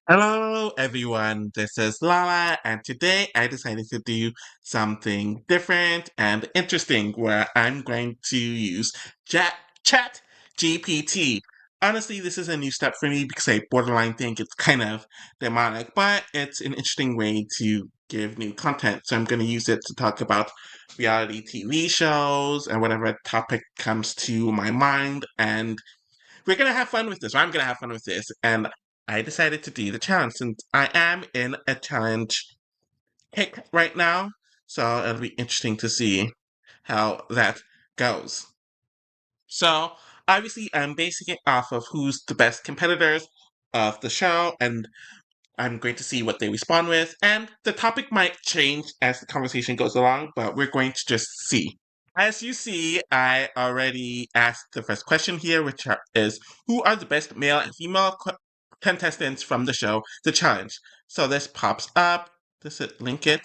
Hello, everyone. This is Lala, and today I decided to do something different and interesting where I'm going to use Chat GPT. Honestly, this is a new step for me because I borderline think it's kind of demonic, but it's an interesting way to give new content. So I'm going to use it to talk about reality TV shows and whatever topic comes to my mind, and we're gonna have fun with this. Or I'm gonna have fun with this, and I decided to do the challenge since I am in a challenge kick right now. So it'll be interesting to see how that goes. So obviously, I'm basing it off of who's the best competitors of the show, and I'm going to see what they respond with. And the topic might change as the conversation goes along, but we're going to just see. As you see, I already asked the first question here, is who are the best male and female contestants from the show, The Challenge? So this pops up. Does it link it?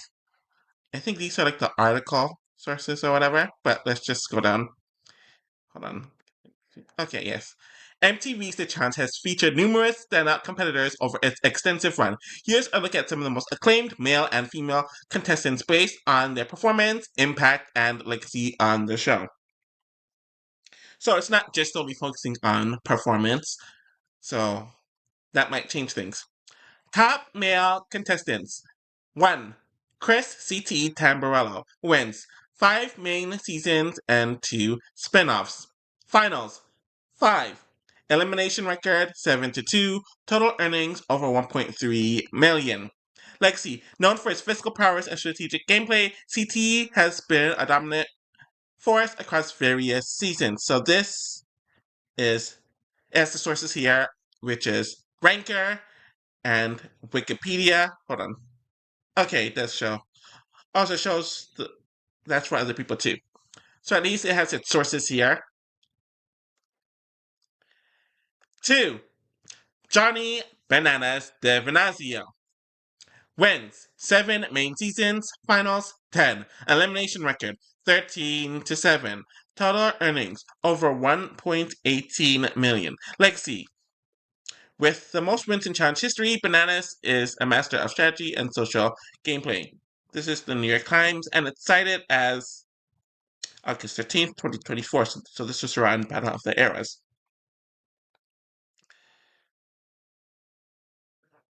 I think these are like the article sources or whatever, but let's just go down. Hold on. Okay, yes. MTV's The Challenge has featured numerous standout competitors over its extensive run. Here's a look at some of the most acclaimed male and female contestants based on their performance, impact, and legacy on the show. So it's not just solely focusing on performance. So that might change things. Top male contestants. 1. Chris C.T. Tamburello wins 5 main seasons and 2 spin-offs. Finals. 5. Elimination record 7-2. Total earnings over 1.3 million. Lexi, known for its physical prowess and strategic gameplay, CT has been a dominant force across various seasons. So this is as the sources here, which is Ranker and Wikipedia. Hold on. Okay, it does show. Also shows that's for other people too. So at least it has its sources here. 2. Johnny Bananas de Venazio wins 7 main seasons, finals 10, elimination record 13-7, total earnings over 1.18 million. Legacy. With the most wins in challenge history, Bananas is a master of strategy and social gameplay. This is the New York Times, and it's cited as August 15th, 2024, so this was around Battle of the Eras.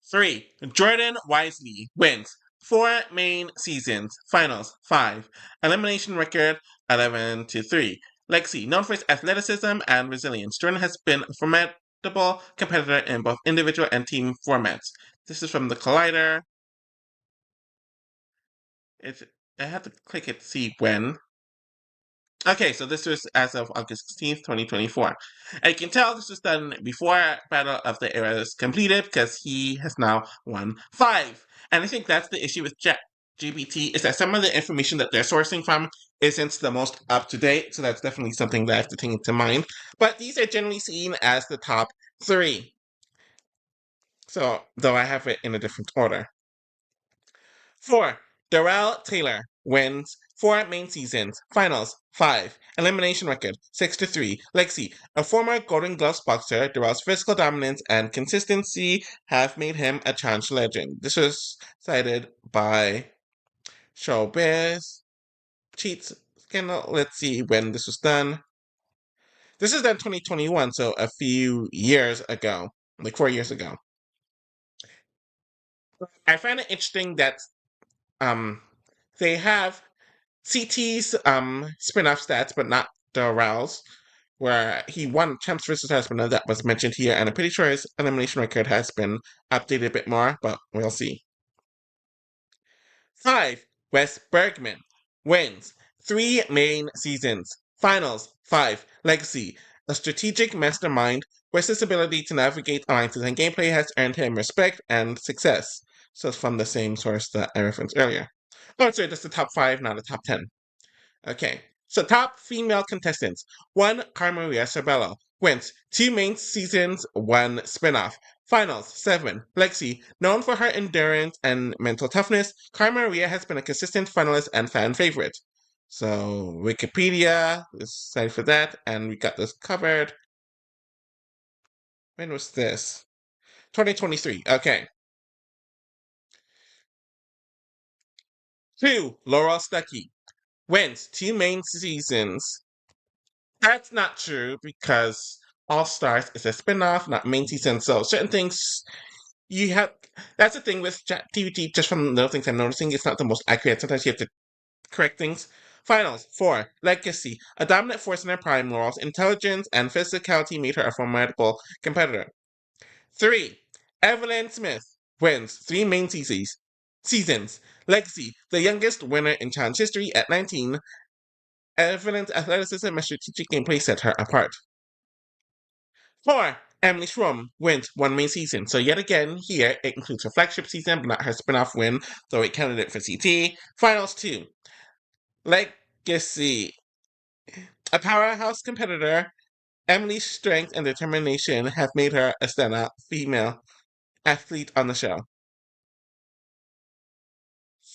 3. Jordan Wisely wins 4 main seasons, finals 5, elimination record 11-3. Lexi, known for its athleticism and resilience, Jordan has been a formidable competitor in both individual and team formats. This is from the Collider. I have to click it to see when. Okay, so this was as of August 16th, 2024. And you can tell this was done before Battle of the Era is completed because he has now won 5. And I think that's the issue with ChatGPT is that some of the information that they're sourcing from isn't the most up to date. So that's definitely something that I have to take into mind. But these are generally seen as the top 3. So, though I have it in a different order. 4. Darrell Taylor wins 4 main seasons, finals 5, elimination record 6-3. Lexi, a former Golden Gloves boxer, Darrell's physical dominance and consistency have made him a challenge legend. This was cited by Showbiz Cheats Scandal. Let's see when this was done. This is done 2021, so a few years ago, like 4 years ago. I find it interesting that um they have CT's spin-off stats, but not Darrell's, where he won Champs vs. Husband, that was mentioned here, and I'm pretty sure his elimination record has been updated a bit more, but we'll see. 5. Wes Bergman wins 3 main seasons, finals 5, legacy. A strategic mastermind, Wes's ability to navigate alliances and gameplay has earned him respect and success. So it's from the same source that I referenced earlier. Oh, sorry, that's the top 5, not the top 10. Okay, so top female contestants. 1. Carmaria Sabello wins 2 main seasons, 1 spin-off. Finals 7. Lexi, known for her endurance and mental toughness, Carmaria has been a consistent finalist and fan favorite. So Wikipedia is cited for that, and we got this covered. When was this? 2023. Okay. 2. Laurel Stuckey wins 2 main seasons. That's not true because All Stars is a spin-off, not main season. So certain things you have. That's the thing with ChatGPT. Just from the little things I'm noticing, it's not the most accurate. Sometimes you have to correct things. Finals 4. Legacy. A dominant force in her prime, Laurel's intelligence and physicality made her a formidable competitor. 3. Evelyn Smith wins 3 main seasons. Legacy. The youngest winner in challenge history at 19. Evelyn's athleticism and strategic gameplay set her apart. 4. Emily Schrum wins 1 main season. So yet again, here it includes her flagship season, but not her spin-off win, though it candidate for CT. Finals 2. Legacy. A powerhouse competitor, Emily's strength and determination have made her a standout female athlete on the show.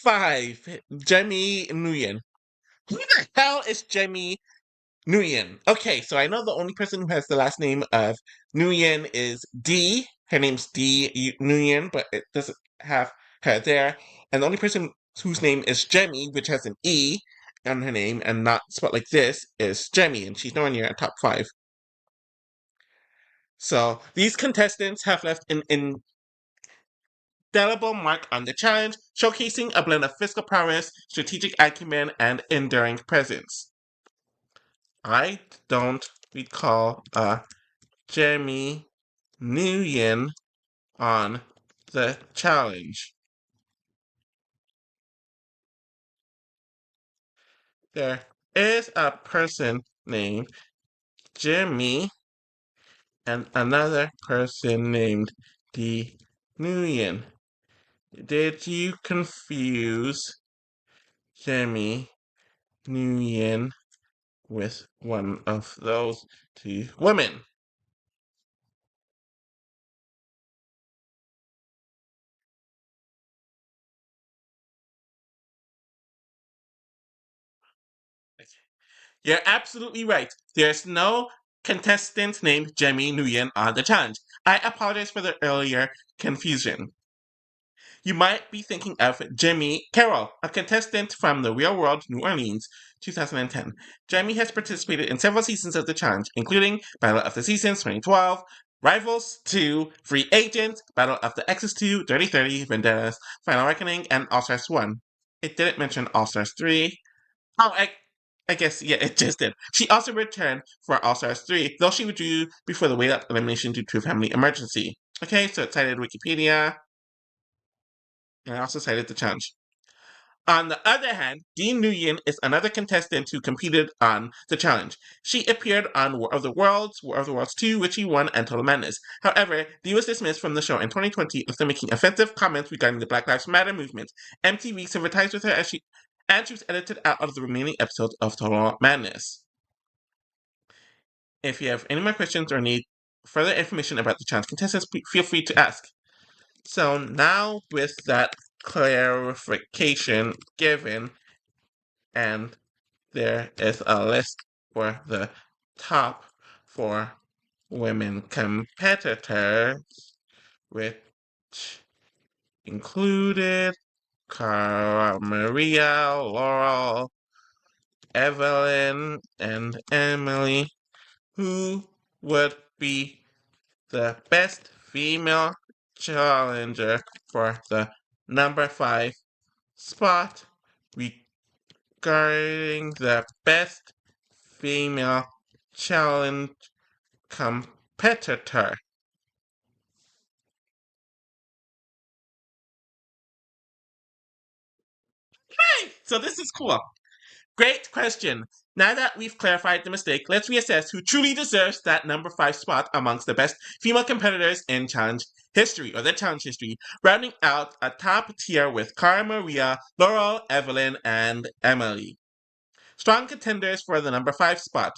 5. Jemmy Nguyen. Who the hell is Jemmy Nguyen? Okay, so I know the only person who has the last name of Nguyen is D. Her name's D Nguyen, but it doesn't have her there. And the only person whose name is Jemmy, which has an E on her name and not spelled like this, is Jemmy, and she's nowhere near a top 5. So these contestants have left an indelible mark on the challenge, showcasing a blend of physical prowess, strategic acumen, and enduring presence. I don't recall a Jeremy Nguyen on the challenge. There is a person named Jimmy and another person named D. Nguyen. Did you confuse Jimmy Nguyen with one of those 2 women? You're absolutely right. There's no contestant named Jemmy Nguyen on the challenge. I apologize for the earlier confusion. You might be thinking of Jimmy Carroll, a contestant from the Real World New Orleans, 2010. Jimmy has participated in several seasons of the challenge, including Battle of the Seasons 2012, Rivals 2, Free Agent, Battle of the Exes 2, Dirty 30, Vendettas, Final Reckoning, and All Stars 1. It didn't mention All Stars 3. Oh, I guess, yeah, it just did. She also returned for All Stars 3, though she withdrew before the weight up elimination due to a family emergency. Okay, so it cited Wikipedia, and I also cited the challenge. On the other hand, Dean Nguyen is another contestant who competed on the challenge. She appeared on War of the Worlds 2, which she won, and Total Madness. However, Dee was dismissed from the show in 2020 after making offensive comments regarding the Black Lives Matter movement. MTV sympathized with her as she was edited out of the remaining episodes of Total Madness. If you have any more questions or need further information about the challenge contestants, feel free to ask. So now with that clarification given, and there is a list for the top 4 women competitors, which included Cara Maria, Laurel, Evelyn, and Emily. Who would be the best female challenger for the number 5 spot? Regarding the best female challenge competitor. Hey, so this is cool. Great question. Now that we've clarified the mistake, let's reassess who truly deserves that number 5 spot amongst the best female competitors in challenge history, or the challenge history, rounding out a top tier with Cara Maria, Laurel, Evelyn, and Emily. Strong contenders for the number 5 spot.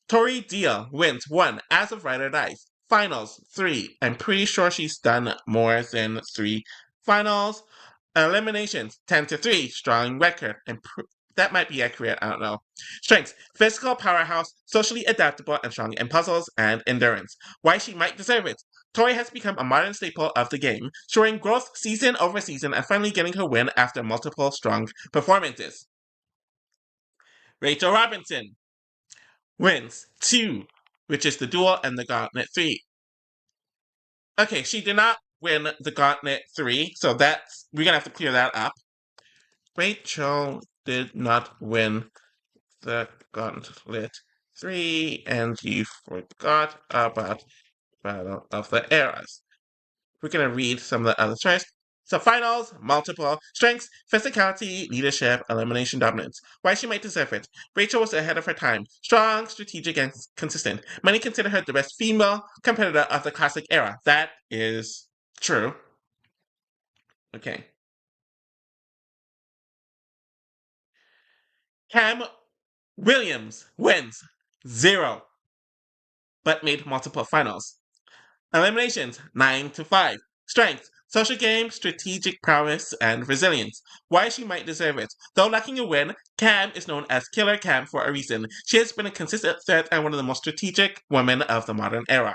Tori Deal wins 1 as of Ride or Dice. Finals 3. I'm pretty sure she's done more than 3 finals. Eliminations 10-3. Strong record. That might be accurate, I don't know. Strengths: physical powerhouse, socially adaptable and strong in puzzles and endurance. Why she might deserve it: Tori has become a modern staple of the game, showing growth season over season and finally getting her win after multiple strong performances. Rachel Robinson wins 2, which is the duel and the gauntlet 3. Okay, she did not win the gauntlet 3, so we're gonna have to clear that up. Rachel did not win the gauntlet 3, and you forgot about Battle of the Eras. We're going to read some of the other first. So finals, multiple, strengths, physicality, leadership, elimination, dominance. Why she might deserve it. Rachel was ahead of her time. Strong, strategic, and consistent. Many consider her the best female competitor of the classic era. That is true. Okay. Cam Williams wins 0, but made multiple finals. Eliminations 9-5. Strength, social game, strategic prowess, and resilience. Why she might deserve it. Though lacking a win, Cam is known as Killer Cam for a reason. She has been a consistent threat and one of the most strategic women of the modern era.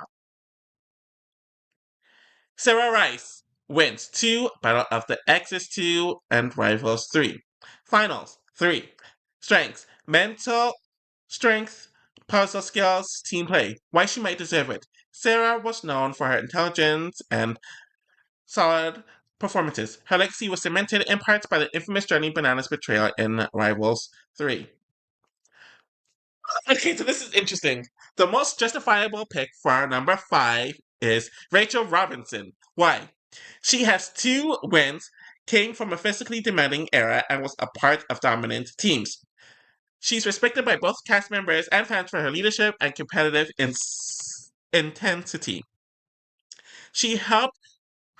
Sarah Rice wins 2, Battle of the Exes 2, and Rivals 3. Finals 3. Strengths, mental strength, puzzle skills, team play. Why she might deserve it. Sarah was known for her intelligence and solid performances. Her legacy was cemented in parts by the infamous Johnny Bananas betrayal in Rivals 3. Okay, so this is interesting. The most justifiable pick for number 5 is Rachel Robinson. Why? She has 2 wins, came from a physically demanding era, and was a part of dominant teams. She's respected by both cast members and fans for her leadership and competitive intensity. She helped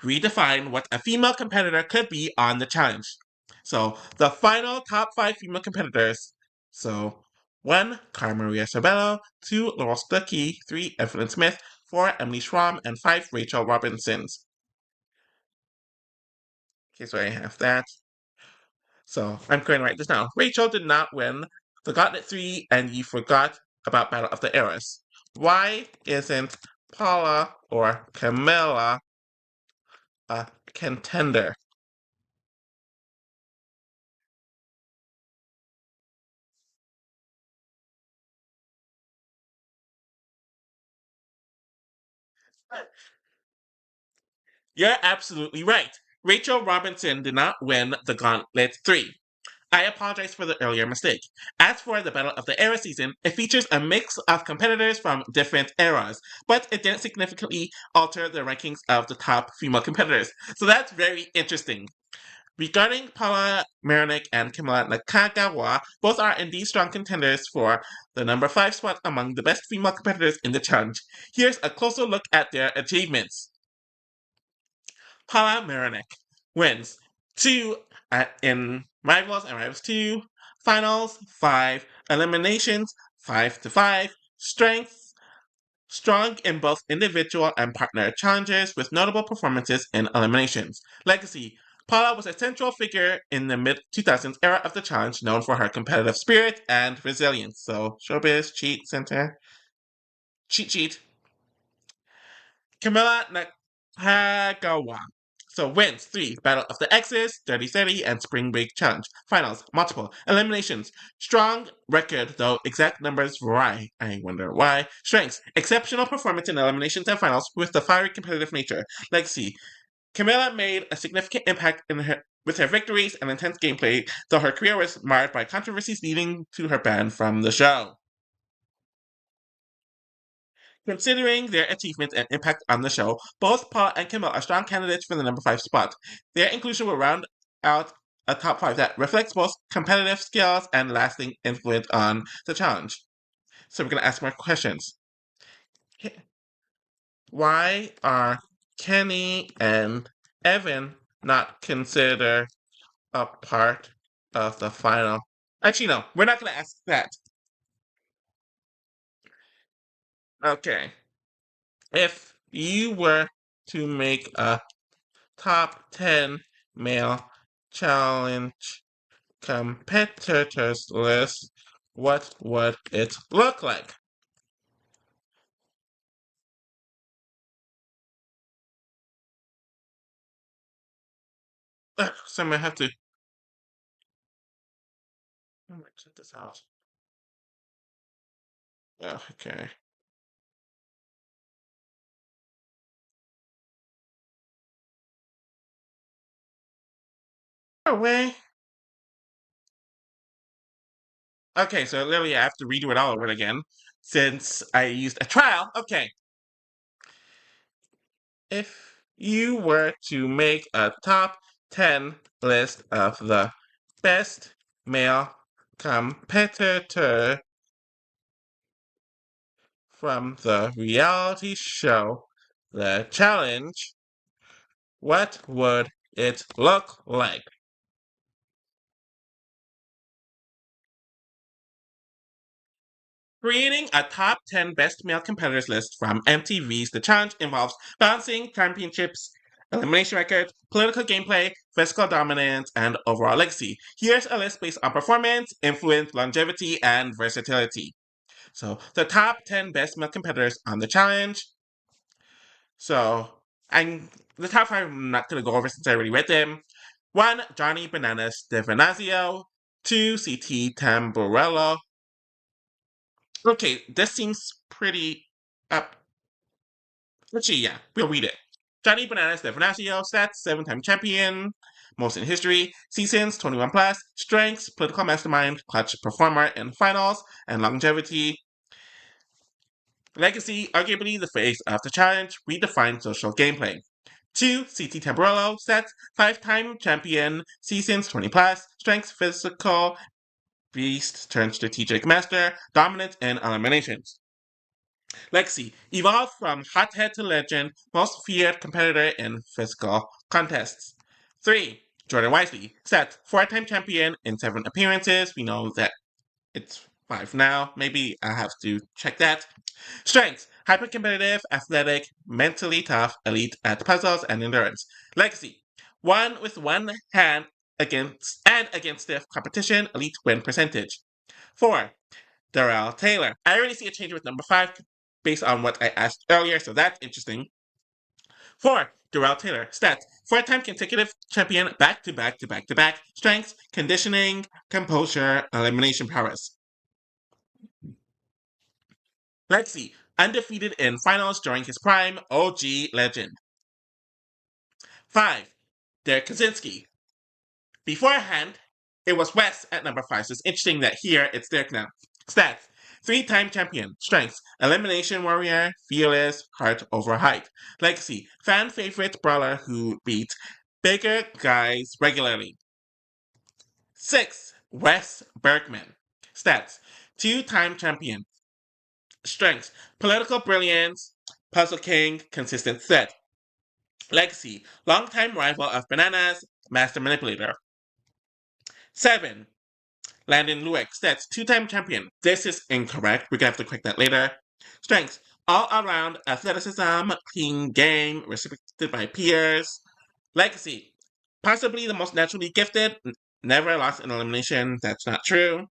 redefine what a female competitor could be on the challenge. So, the final top 5 female competitors. So, 1, Cara Maria Sabello, 2, Laurel Stuckey, 3, Evelyn Smith, 4, Emily Schramm, and 5, Rachel Robinsons. Okay, so I have that. So, I'm going to write this down. Rachel did not win the Gauntlet 3, and you forgot about Battle of the Eras. Why isn't Paula or Camilla a contender? You're absolutely right. Rachel Robinson did not win the Gauntlet 3. I apologize for the earlier mistake. As for the Battle of the Era season, it features a mix of competitors from different eras, but it didn't significantly alter the rankings of the top female competitors. So that's very interesting. Regarding Paula Marinick and Camila Nakagawa, both are indeed strong contenders for the number 5 spot among the best female competitors in the challenge. Here's a closer look at their achievements. Paula Marinick wins 2 in Rivals and Rivals 2, Finals 5, Eliminations 5-5, Strength strong in both individual and partner challenges with notable performances in eliminations. Legacy Paula was a central figure in the mid 2000s era of the challenge, known for her competitive spirit and resilience. So, showbiz, cheat, center, cheat, cheat. Camilla Nakagawa. So wins 3, Battle of the Exes, Dirty 30, and Spring Break Challenge. Finals, multiple. Eliminations, strong record, though exact numbers vary. I wonder why. Strengths, exceptional performance in eliminations and finals with the fiery competitive nature. Legacy, Camilla made a significant impact with her victories and intense gameplay, though her career was marred by controversies leading to her ban from the show. Considering their achievements and impact on the show, both Paul and Kimmel are strong candidates for the number 5 spot. Their inclusion will round out a top 5 that reflects both competitive skills and lasting influence on the challenge. So we're going to ask more questions. Why are Kenny and Evan not considered a part of the final? Actually, no, we're not going to ask that. Okay. If you were to make a top 10 male challenge competitors list, what would it look like? So I'm gonna have to. I'm gonna check this out. Oh, okay. Oh, way. Okay, so literally I have to redo it all over again since I used a trial. Okay. If you were to make a top 10 list of the best male competitor from the reality show The Challenge, what would it look like? Creating a top 10 best male competitors list from MTV's The Challenge involves balancing championships, elimination records, political gameplay, physical dominance, and overall legacy. Here's a list based on performance, influence, longevity, and versatility. So, the top 10 best male competitors on The Challenge. So, and the top 5 I'm not going to go over since I already read them. 1. Johnny Bananas Stefanazio. 2. CT Tamburello. Okay, this seems pretty up. Let's see, yeah, we'll read it. Johnny Bananas Stefanasio, stats, 7-time champion, most in history, seasons, 21 plus, strengths, political mastermind, clutch performer in finals, and longevity. Legacy, arguably the face of the challenge, redefined social gameplay. 2. CT Tamburello, stats, 5-time champion, seasons, 20 plus, strengths, physical, beast turned strategic master, dominant in eliminations. Lexi evolved from hothead to legend, most feared competitor in physical contests. 3. Jordan Wisely, set 4-time champion in 7 appearances. We know that it's 5 now. Maybe I have to check that. Strengths, hyper competitive, athletic, mentally tough, elite at puzzles and endurance. Legacy, one with one hand against stiff competition, elite win percentage. 4. Darrell Taylor. I already see a change with number 5 based on what I asked earlier, so that's interesting. 4. Darrell Taylor. Stats. 4-time consecutive champion, back to back to back to back. Strengths, conditioning, composure, elimination prowess. Lexi. Undefeated in finals during his prime, OG legend. 5. Derek Kaczynski. Beforehand, it was Wes at number 5, so it's interesting that here it's Derek now. Stats. 3-time champion. Strengths. Elimination warrior. Fearless. Heart over height. Legacy. Fan favorite brawler who beats bigger guys regularly. 6. Wes Bergman. Stats. 2-time champion. Strengths. Political brilliance. Puzzle king. Consistent threat. Legacy. Longtime rival of Bananas. Master manipulator. 7. Landon Lueck, stats 2-time champion. This is incorrect. We're gonna have to correct that later. Strengths, all around athleticism, clean game, respected by peers. Legacy, possibly the most naturally gifted, never lost in elimination. That's not true.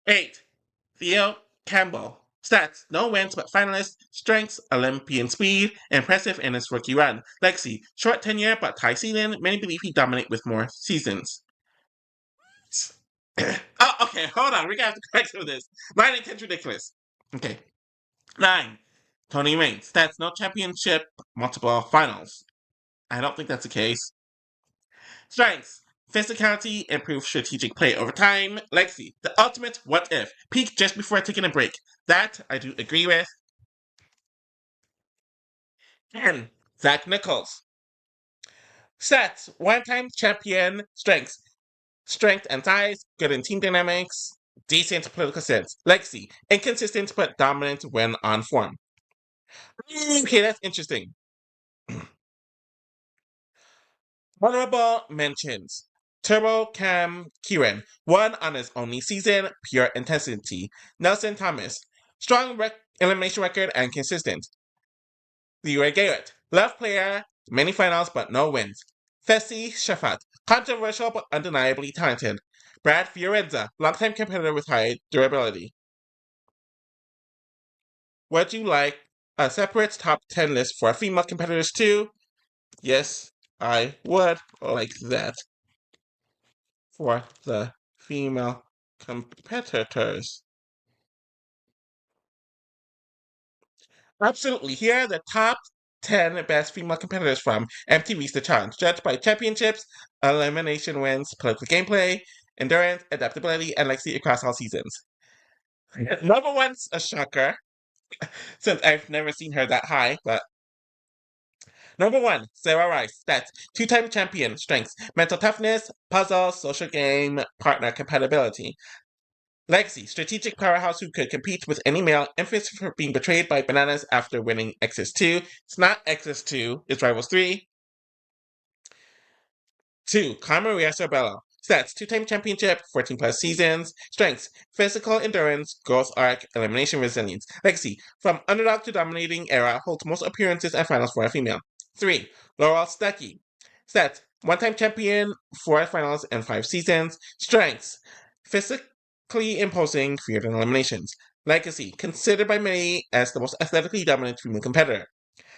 8. Theo Campbell. Stats, no wins but finalist. Strengths, Olympian speed, impressive in his rookie run. Legacy, short tenure but high ceiling. Many believe he dominate with more seasons. Oh, okay, hold on. We're gonna have to correct some of this. 9 and 10's ridiculous. Okay. 9. Tony Reigns. That's no championship, multiple finals. I don't think that's the case. Strengths. Physicality, improved strategic play over time. Legacy. The ultimate what if. Peak just before taking a break. That I do agree with. 10. Zach Nichols. Stats. One-time champion. Strengths. Strength and size, good in team dynamics, decent political sense. Legacy, inconsistent but dominant when on form. Okay, that's interesting. Honorable mentions. Turbo Cam Kieran, won on his only season, pure intensity. Nelson Thomas, strong elimination record and consistent. Leroy Garrett, left player, many finals but no wins. Fessy Shafat, controversial but undeniably talented. Brad Fiorenza, longtime competitor with high durability. Would you like a separate top 10 list for female competitors too? Yes. I would like that for the female competitors. Absolutely. Here are the top 10 best female competitors from MTV's The Challenge, judged by championships, elimination wins, political gameplay, endurance, adaptability, and legacy across all seasons. Number one's a shocker, since I've never seen her that high, but number one, Sarah Rice. That's two-time champion, strengths, mental toughness, puzzle, social game, partner compatibility. Legacy, strategic powerhouse who could compete with any male, infamous for being betrayed by bananas after winning Exes 2. It's not Exes 2, it's Rivals 3. 2. Maria Sorbello. Stats, two-time championship, 14 plus seasons. Strengths, physical endurance, growth arc, elimination resilience. Legacy, from underdog to dominating era, holds most appearances and finals for a female. 3. Laurel Stuckey. Stats, one-time champion, 4 finals and 5 seasons. Strengths, physically imposing, feared in eliminations. Legacy, considered by many as the most athletically dominant female competitor.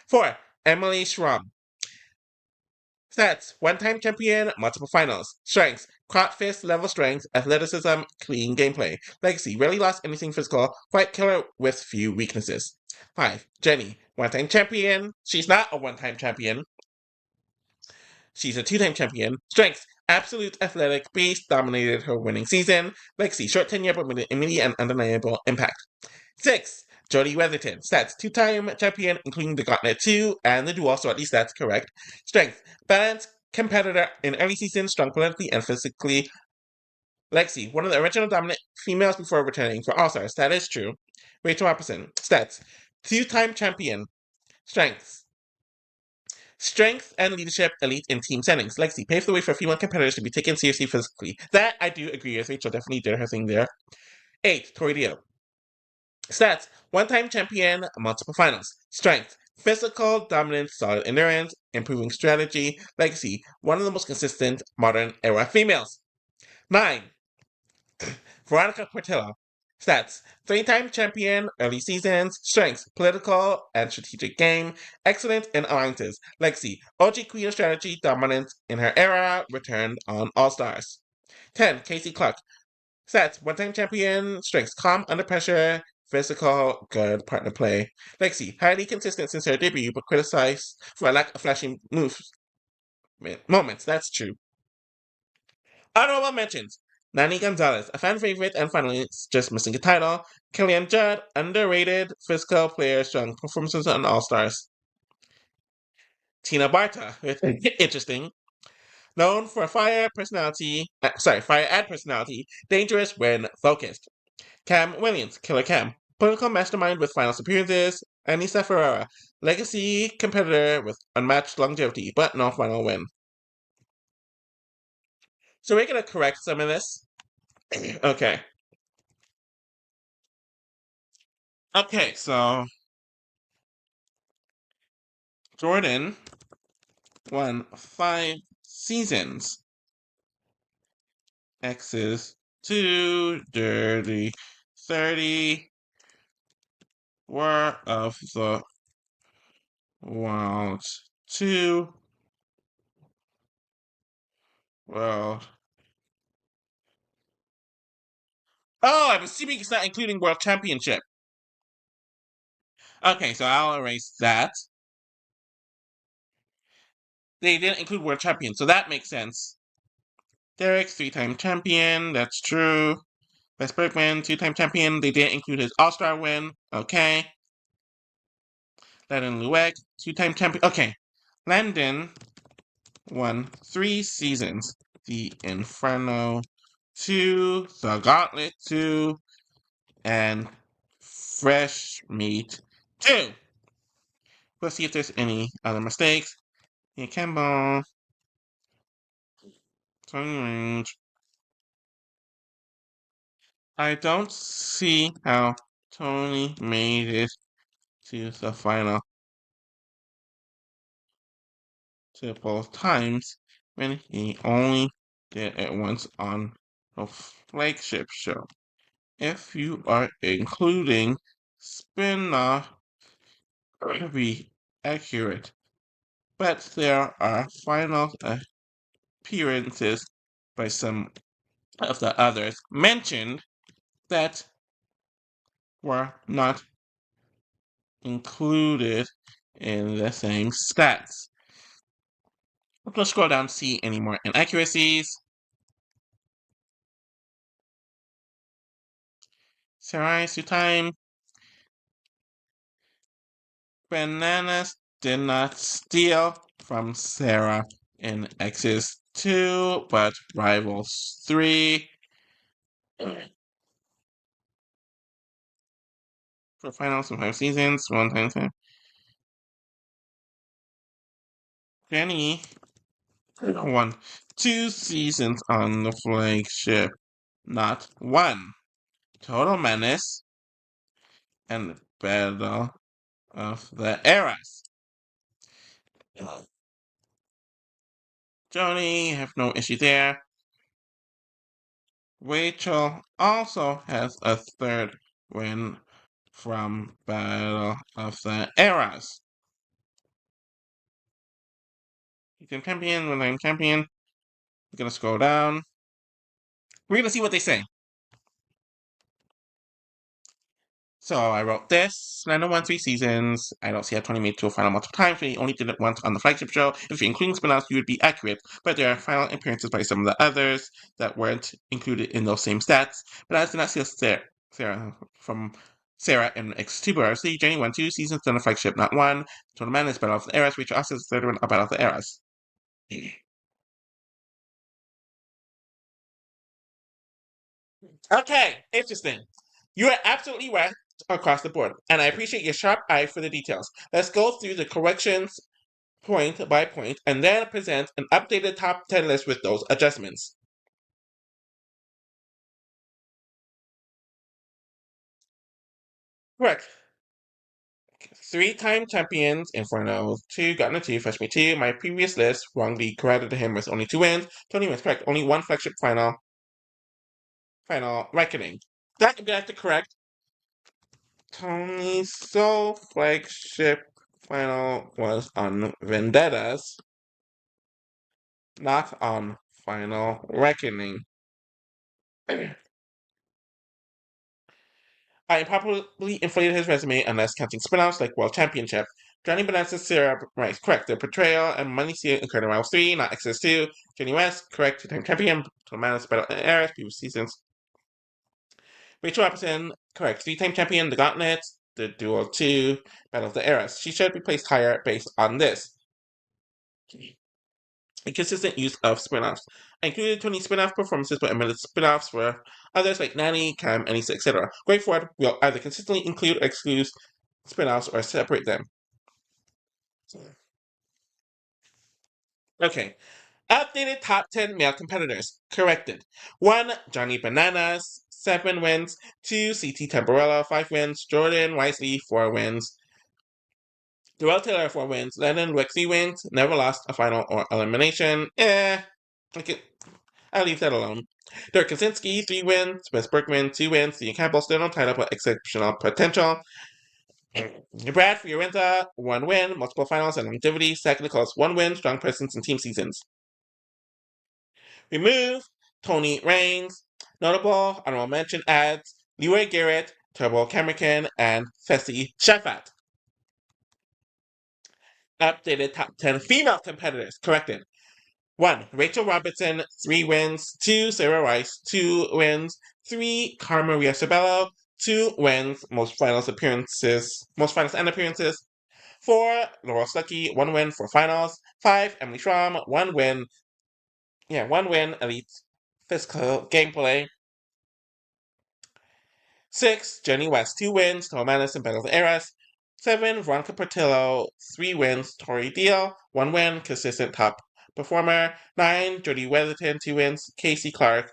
4. Emily Schramm. Stats, one-time champion, multiple finals. Strengths, caught fist level strength, athleticism, clean gameplay. Legacy, rarely lost anything physical, quite killer with few weaknesses. 5. Jenny, one-time champion. She's not a one-time champion. She's a two-time champion. Strengths, absolute athletic beast, dominated her winning season. Legacy, short tenure but with an immediate and undeniable impact. 6. Jodie Weatherton. Stats, two-time champion, including the Gauntlet 2 and the Duel, so at least that's correct. Strength, balance, competitor in early season, strong politically and physically. Lexi, one of the original dominant females before returning for All-Stars. That is true. Rachel Robinson. Stats, two-time champion. Strengths, strength and leadership, elite in team settings. Lexi paved the way for female competitors to be taken seriously physically. That I do agree with. Rachel definitely did her thing there. 8. Tori Dio. Stats, one-time champion, multiple finals. Strength, physical, dominance, solid endurance, improving strategy. Legacy, one of the most consistent modern era females. 9. Veronica Portillo. Stats, three-time champion, early seasons, strengths, political and strategic game, excellent in alliances. Legacy, OG queen of strategy, dominance in her era, returned on All-Stars. 10. Casey Clark. Stats, one-time champion, strengths, calm under pressure, physical, good partner play. Lexi, highly consistent since her debut, but criticized for a lack of flashing moves. Moments, that's true. Honorable mentions. Nani Gonzalez, a fan favorite and finalist, just missing a title. Killian Judd, underrated, physical player, strong performances on All-Stars. Tina Barta, interesting. Known for fire and personality, dangerous when focused. Cam Williams, Killer Cam, political mastermind with finals appearances. Anissa Ferrara, legacy competitor with unmatched longevity, but no final win. So we're gonna correct some of this. Okay. Okay, so Jordan won 5 seasons. X's 2 dirty 30 were of the World 2 World. Oh, I'm assuming it's not including World Championship. Okay, so I'll erase that. They didn't include World Champion, so that makes sense. Derek's three-time champion, that's true. Wes Bergman, two-time champion, they didn't include his All-Star win, okay. Landon Lueck, two-time champion, okay. Landon won 3 seasons. The Inferno 2, The Gauntlet 2, and Fresh Meat 2. We'll see if there's any other mistakes. Yeah, Campbell, Tony Range. I don't see how Tony made it to the final to both times when he only did it once on the flagship show. If you are including spin-off, be accurate. but there are final appearances by some of the others mentioned that were not included in the same stats. I'm going to scroll down to see any more inaccuracies. Sarai Suitime. Bananas did not steal from Sarah in Exes 2, but Rivals 3. For finals of 5 seasons, one time. Jenny won 2 seasons on the flagship, not 1. Total Menace and Battle of the Eras. Joni, have no issue there. Rachel also has a third win from Battle of the Eras. Team champion, when I'm champion. I'm gonna scroll down. We're gonna see what they say. So I wrote this. Lando won 3 seasons. I don't see how Tony made it to a final multiple times, but he only did it once on the flagship show. If you're including spin-offs, you would be accurate. But there are final appearances by some of the others that weren't included in those same stats. But I did not see Sarah from Sarah in X2 RC. Jenny won 2 seasons on the flagship, not 1. Total Man is Battle of the Eras. Rachel also has the third one, a Battle of the Eras. Okay, interesting. You are absolutely right across the board, and I appreciate your sharp eye for the details. Let's go through the corrections point by point and then present an updated top 10 list with those adjustments. Correct. 3-time champions, Inferno 2, Gauntlet 2, Fresh Me 2. My previous list wrongly credited him with only 2 wins. Tony was correct. Only 1 flagship final reckoning. That would have to correct. Tony's sole flagship final was on Vendettas, not on Final Reckoning. I improperly inflated his resume unless counting spin-offs like World Championship. Johnny Bonanza's Sarah Rice, correct. The Portrayal and Money Seal incurred in Rivals 3, not Access 2. Jenny West, correct. 2-time champion. Total Madness Battle and Eras, previous seasons. Rachel Robinson, correct. 3-time champion, The Gauntlet, The Duel 2, Battle of the Eras. She should be placed higher based on this. A consistent use of spin-offs. I included 20 spin-off performances but omitted spin-offs for others like Nanny, Cam, Anissa, etc. Going forward, we'll either consistently include or exclude spin-offs or separate them. Okay. Updated top 10 male competitors. Corrected. 1. Johnny Bananas, 7 wins. 2. CT Tamborello, 5 wins. Jordan Wisely, 4 wins. Darrell Taylor, 4 wins. Lennon Wick, 3 wins. Never lost a final or elimination. Okay. I'll leave that alone. Dirk Kaczynski, 3 wins. Wes Berkman, 2 wins. Ian Campbell, still no title, but exceptional potential. Brad Fiorenza, 1 win. Multiple finals and longevity. Zach Nicholas, 1 win. Strong presence in team seasons. Remove Tony Reigns. Notable honorable mention adds Leroy Garrett, Turbo Cameron, and Fessy Shafat. Updated top 10 female competitors. Corrected. 1. Rachel Robertson, 3 wins. 2. Sarah Rice, 2 wins. 3. Carmen Maria Sabello, 2 wins. Most finals and appearances. 4. Laurel Stuckey, 1 win for finals. 5. Emily Schramm, 1 win. 1 win, elite physical gameplay. 6. Jenny West, 2 wins. Total Madness and Battle of the Eras. 7. Veronica Portillo, 3 wins. Tori Deal, 1 win. Consistent top performer. 9. Jodie Weatherton, 2 wins. Casey Clark,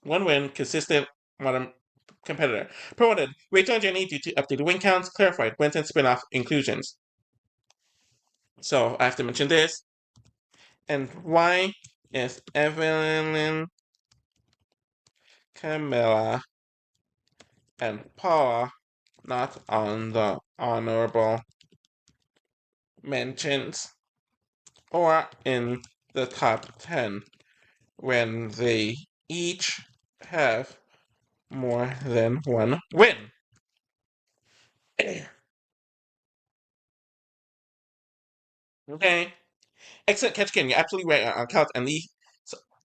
1 win. Consistent modern competitor. Promoted Rachel and Jenny due to updated win counts. Clarified wins and spin-off inclusions. So I have to mention this. And why is Evelyn, Camilla, and Paula not on the honorable mentions or in the top 10 when they each have more than one win. Okay. Excellent catch, Ken. You're absolutely right on counts, and these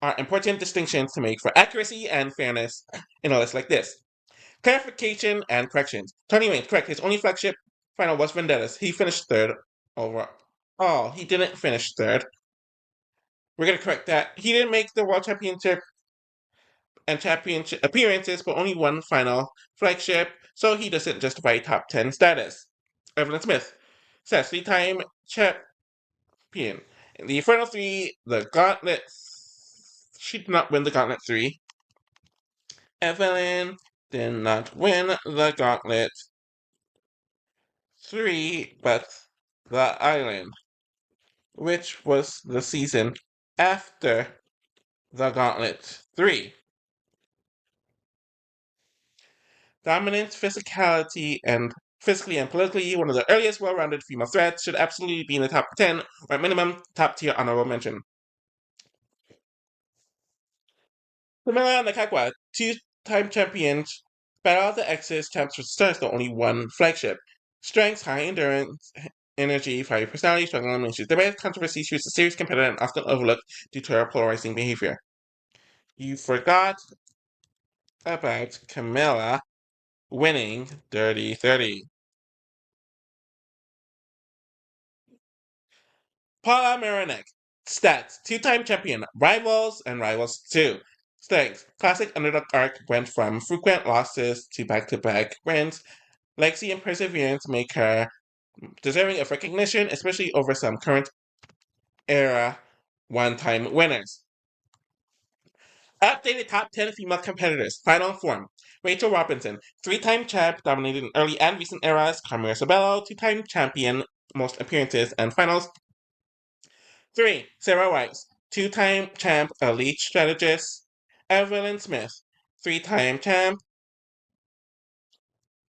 are important distinctions to make for accuracy and fairness in a list like this. Clarification and corrections. Tony Wayne, correct. His only flagship final was Vendettas. He finished third over. Oh, he didn't finish third. We're going to correct that. He didn't make the World Championship and Championship appearances, but only one final flagship, so he doesn't justify top 10 status. Evelyn Smith says three-time champion. In the Inferno 3, the Gauntlet. She did not win the Gauntlet 3. Evelyn did not win the Gauntlet 3, but the Island, which was the season after the Gauntlet 3. Dominance, physically and politically, one of the earliest well-rounded female threats, should absolutely be in the top 10, or at minimum, top tier honorable mention. Camila Nakakwa, two-time champion, Battle of the Exes champs for stars, the only one flagship. Strengths, high endurance, energy, fiery personality, strong eliminations. Despite controversy, she was a serious competitor and often overlooked due to her polarizing behavior. You forgot about Camilla winning Dirty 30. Paula Marinek. Stats. Two-time champion. Rivals and Rivals 2. Strengths. Classic underdog arc went from frequent losses to back-to-back wins. Legacy and perseverance make her deserving of recognition, especially over some current era one-time winners. Updated top 10 female competitors. Final form. Rachel Robinson, three-time champ, dominated in early and recent eras. Carmela Sabello, two-time champion, most appearances and finals. 3. Sarah Weiss, two-time champ, elite strategist. Evelyn Smith, three-time champ,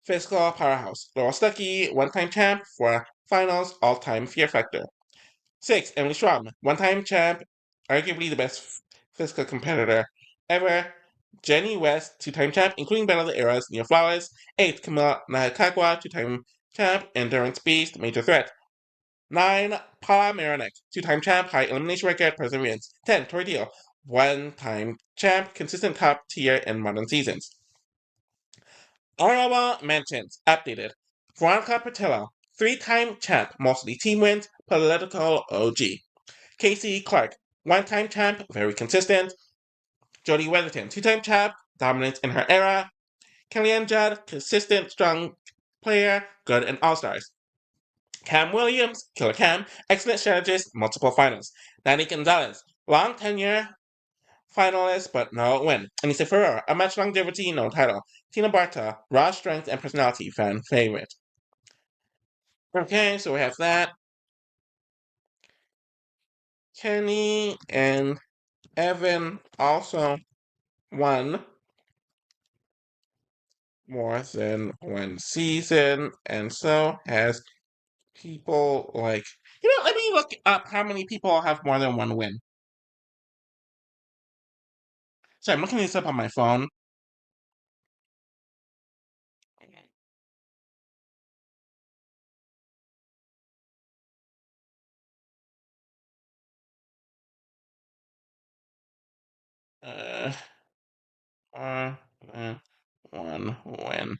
physical powerhouse. Laurel Stuckey, one-time champ for finals, all-time fear factor. 6. Emily Schramm, one-time champ, arguably the best physical competitor ever. Jenny West, two-time champ, including Battle of the Eras, Nia Flowers. 8. Camila Nakakwa, two-time champ, endurance beast, major threat. 9. Paula Marinek, two-time champ, high elimination record, perseverance. 10. Tori Deal, one-time champ, consistent top tier in modern seasons. Honorable mentions, updated. Veronica Patillo, three-time champ, mostly team wins, political OG. Casey Clark, one-time champ, very consistent. Jodie Weatherton, two-time champ, dominant in her era. Kellyanne Judd, consistent, strong player, good in All-Stars. Cam Williams, Killer Cam, excellent strategist, multiple finals. Danny Gonzalez, long tenure, finalist, but no win. Anissa Ferrera, a match longevity, no title. Tina Barta, raw strength and personality, fan favorite. Okay, so we have that. Kenny and Evan also won more than one season, and so has people like. Let me look up how many people have more than one win. So I'm looking this up on my phone. Uh, uh, uh, one win.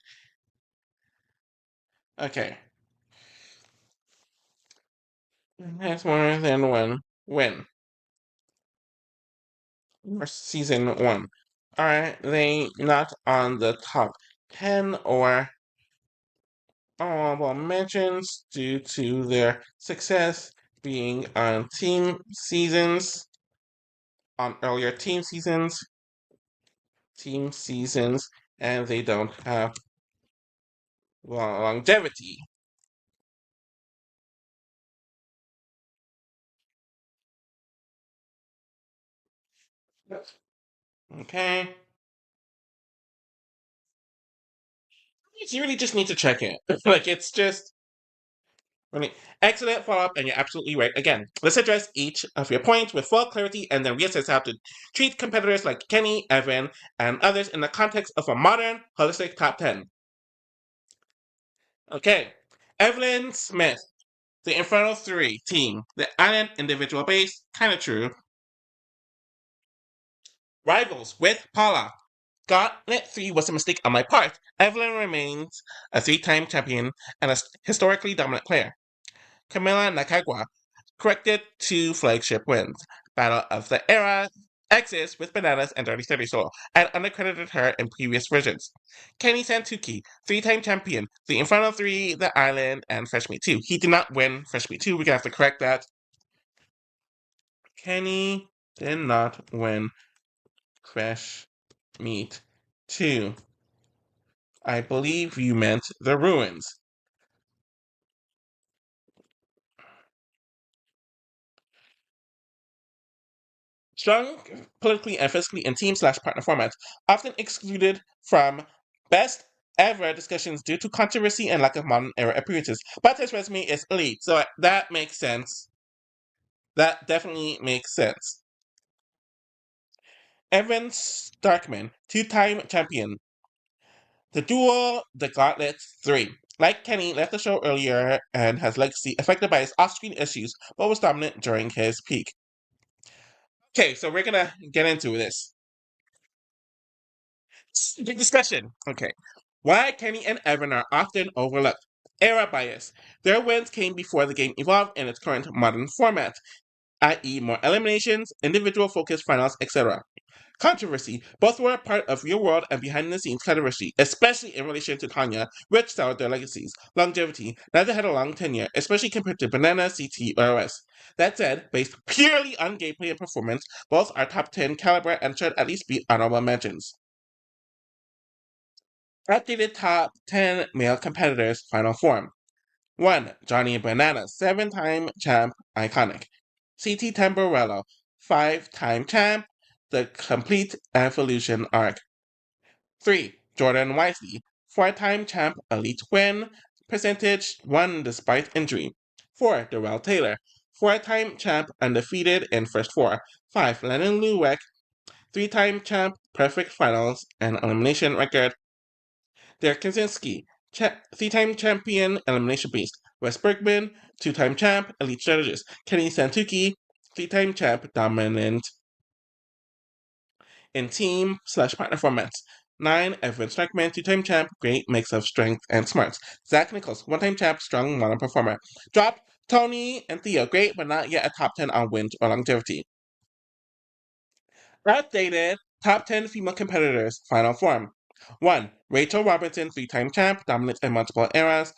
Okay. That's more than one win. For season one. Are they not on the top 10 or honorable mentions due to their success being on earlier team seasons, and they don't have longevity? Okay. You really just need to check it. Like, it's just. Really excellent follow up, and you're absolutely right. Again, let's address each of your points with full clarity and then reassess how to treat competitors like Kenny, Evan, and others in the context of a modern, holistic top 10. Okay, Evelyn Smith, the Inferno 3 team, the Island individual base, kind of true. Rivals with Paula. Gauntlet 3 was a mistake on my part. Evelyn remains a 3-time champion and a historically dominant player. Camila Nakagwa corrected 2 flagship wins. Battle of the Era, X's with Bananas and Dirty Steady Solo, and undercredited her in previous versions. Kenny Santuki, 3-time champion, the Inferno 3, the Island, and Fresh Meat 2. He did not win Fresh Meat 2. We're gonna have to correct that. Kenny did not win Fresh Meat 2. I believe you meant the Ruins. Strong politically and physically in team/partner formats, often excluded from best ever discussions due to controversy and lack of modern era appearances. But his resume is elite, so that makes sense. That definitely makes sense. Evan Starkman, 2-time champion. The duo, the Gauntlet 3. Like Kenny, left the show earlier and has legacy affected by his off-screen issues, but was dominant during his peak. Okay, so we're gonna get into this. Big discussion. Okay. Why Kenny and Evan are often overlooked. Era bias. Their wins came before the game evolved in its current modern format, i.e., more eliminations, individual focused finals, etc. Controversy. Both were a part of real world and behind the scenes controversy, especially in relation to Tanya, which soured their legacies. Longevity. Neither had a long tenure, especially compared to Banana, CT, or OS. That said, based purely on gameplay and performance, both are top 10 caliber and should at least be honorable mentions. Updated top 10 male competitors final form. 1. Johnny Bananas, 7-time champ, iconic. CT Tamborello, 5-time champ, the complete evolution arc. 3. Jordan Wisely, 4-time champ, elite win, percentage 1 despite injury. 4. Darrell Taylor, 4-time champ, undefeated in first 4. 5. Lennon Lueck, 3-time champ, perfect finals, and elimination record. Derek Kaczynski, 3-time champion, elimination beast. Wes Bergman, 2-time champ, elite strategist. Kenny Santuki, 3-time champ, dominant in team/partner formats. 9. Evan Strickman, 2-time champ, great mix of strength and smarts. Zach Nichols, 1-time champ, strong modern performer. Dropped Tony and Theo, great but not yet a top 10 on wins or longevity. Outdated top 10 female competitors, final form. 1. Rachel Robinson, 3-time champ, dominant in multiple eras.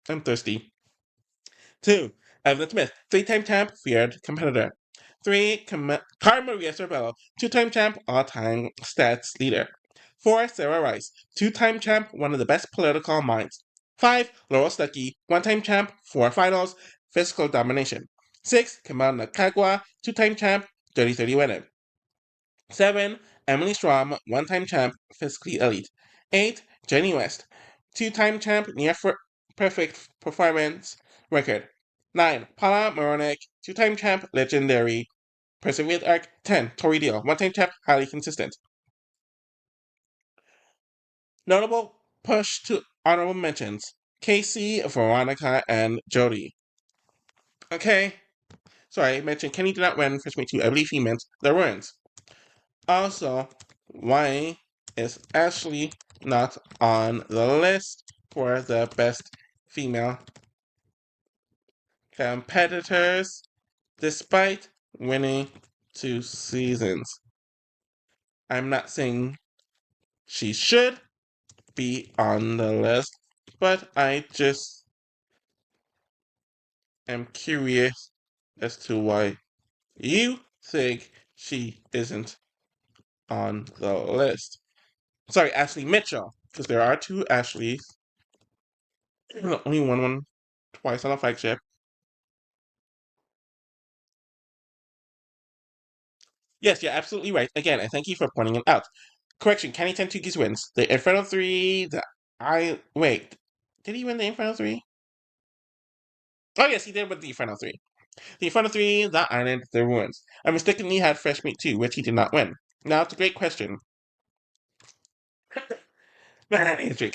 I'm thirsty. 2. Evelyn Smith, 3-time champ, feared competitor. 3. Maria Sorbello, 2-time champ, all-time stats leader. 4. Sarah Rice, 2-time champ, one of the best political minds. 5. Laurel Stuckey, 1-time champ, 4 finals, physical domination. 6. Kamal Nakagwa, 2-time champ, 30-30 winner. 7. Emily Strom, 1-time champ, physically elite. 8. Jenny West, 2-time champ, near perfect performance record. 9. Paula Moronic, 2-time champ, legendary, perseverance arc. 10. Tori Deal, 1-time champ, highly consistent. Notable push to honorable mentions. Casey, Veronica, and Jody. Okay. Sorry, I mentioned Kenny did not win First Meet 2. I believe he meant the ruins. Also, why is Ashley not on the list for the best female competitors despite winning 2 seasons? I'm not saying she should be on the list, but I just am curious as to why you think she isn't on the list. Sorry, Ashley Mitchell, because there are 2 Ashleys. Only one twice on a flagship. Yes, you're absolutely right. Again, and thank you for pointing it out. Correction, Kenny Tantuki's wins. The Inferno 3, wait. Did he win the Inferno 3? Oh yes, he did with the final three. The final three, the island, the ruins. I mistakenly had fresh meat too, which he did not win. Now it's a great question. History.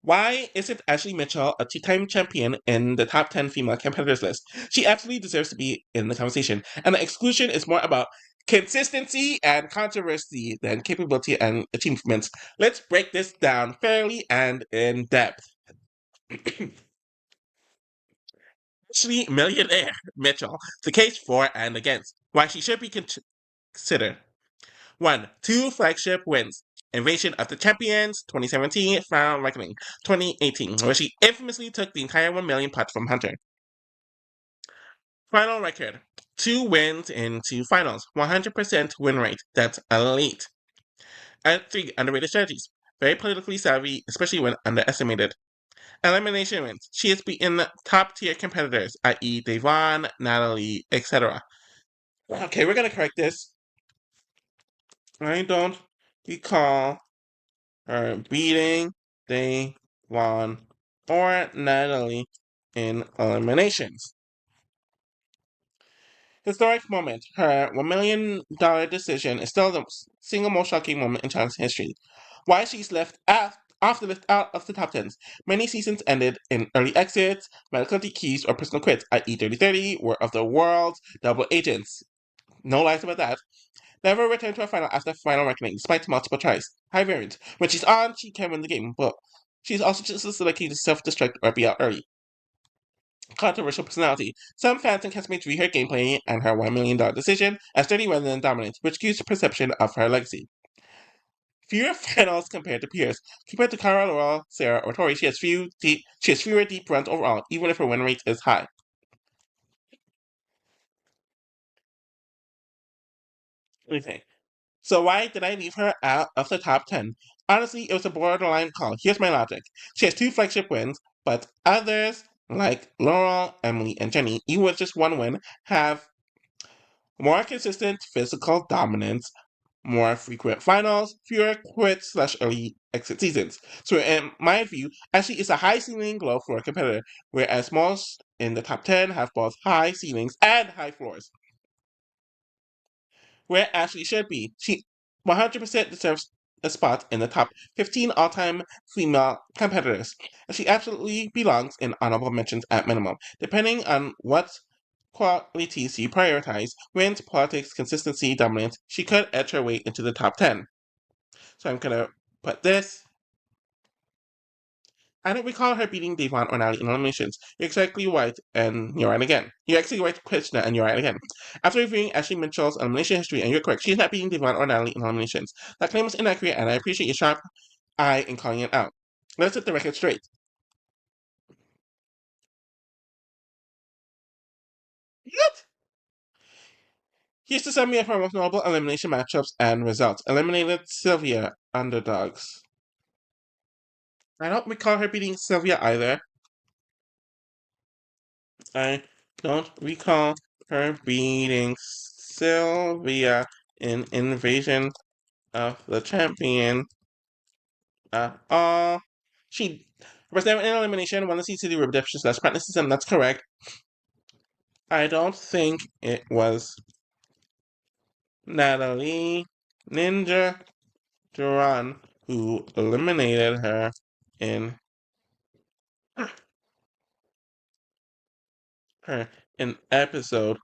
Why isn't Ashley Mitchell a two-time champion in the top 10 female competitors list? She absolutely deserves to be in the conversation. And the exclusion is more about consistency and controversy than capability and achievements. Let's break this down fairly and in depth. Ashley Millionaire Mitchell, the case for and against. Why she should be considered. 1. Two flagship wins. Invasion of the Champions, 2017, Final Reckoning, 2018, where she infamously took the entire 1 million pot from Hunter. Final record. 2 wins in 2 finals, 100% win rate. That's elite. And 3. Underrated strategies. Very politically savvy, especially when underestimated. Elimination wins. She has beaten top tier competitors, i.e., Devon, Natalie, etc. Okay, we're gonna correct this. I don't recall her beating Devon or Natalie in eliminations. Historic moment. Her $1 million decision is still the single most shocking moment in China's history. Why she's left off the list out of the top 10s. Many seasons ended in early exits, medical DQs, or personal quits, i.e. 30-30, War of the Worlds, double agents. No lies about that. Never returned to a final after final reckoning, despite multiple tries. High variance. When she's on, she can win the game, but she's also just as likely to self-destruct or be out early. Controversial personality. Some fans and castmates view her gameplay and her $1 million decision as dirty rather than dominant, which skews the perception of her legacy. Fewer finals compared to peers. Compared to Cara, Laurel, Sarah, or Tori, she has fewer deep runs overall, even if her win rate is high. Okay. So why did I leave her out of the top 10? Honestly, it was a borderline call. Here's my logic. She has 2 flagship wins, but others, like Laurel, Emily, and Jenny, even with just 1 win, have more consistent physical dominance, more frequent finals, fewer quit/early exit seasons. So in my view, Ashley is a high ceiling, low floor competitor, whereas most in the top 10 have both high ceilings and high floors. Where Ashley should be. She 100% deserves a spot in the top 15 all-time female competitors. And she absolutely belongs in honorable mentions at minimum, depending on what qualities you prioritize. Wins, politics, consistency, dominance. She could edge her way into the top 10. So I'm gonna put this. I don't recall her beating Devon or Natalie in eliminations. You're exactly right, and you're right again. You're actually right, Krishna, and you're right again. After reviewing Ashley Mitchell's elimination history, and you're correct, she's not beating Devon or Natalie in eliminations. That claim is inaccurate, and I appreciate your sharp eye in calling it out. Let's set the record straight. What? Here's the summary of her most notable elimination matchups and results. Eliminated Sylvia, underdogs. I don't recall her beating Sylvia either. I don't recall her beating Sylvia in Invasion of the Champion at all. She was never in elimination, won the CCD redemption slash practices, that's correct. I don't think it was Natalie Ninja Duran who eliminated her in her in episode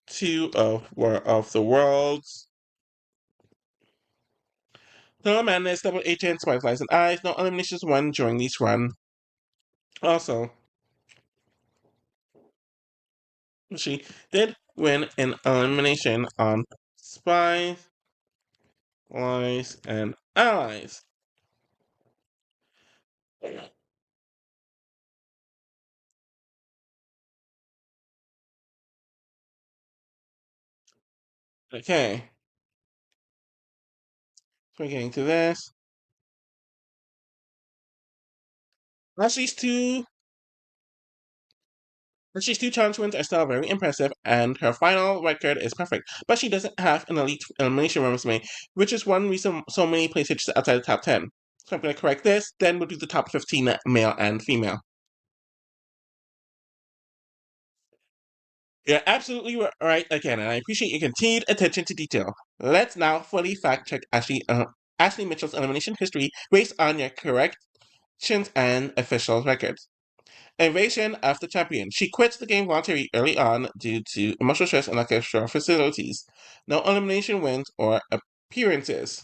2 of War of the Worlds. No madness, double agents, whiteflies, and eyes. No eliminations won during this run. Also, she did win an elimination on Spies, Lies, and Allies. Okay, so we're getting to this. Ashley's two Ashley's 2 challenge wins are still very impressive, and her final record is perfect. But she doesn't have an elite elimination resume, which is one reason so many place her just outside the top 10. So I'm going to correct this, then we'll do the top 15 male and female. You're absolutely right again, and I appreciate your continued attention to detail. Let's now fully fact check Ashley Mitchell's elimination history based on your corrections and official records. Invasion of the champion. She quits the game voluntarily early on due to emotional stress and lack of strong facilities. No elimination wins or appearances.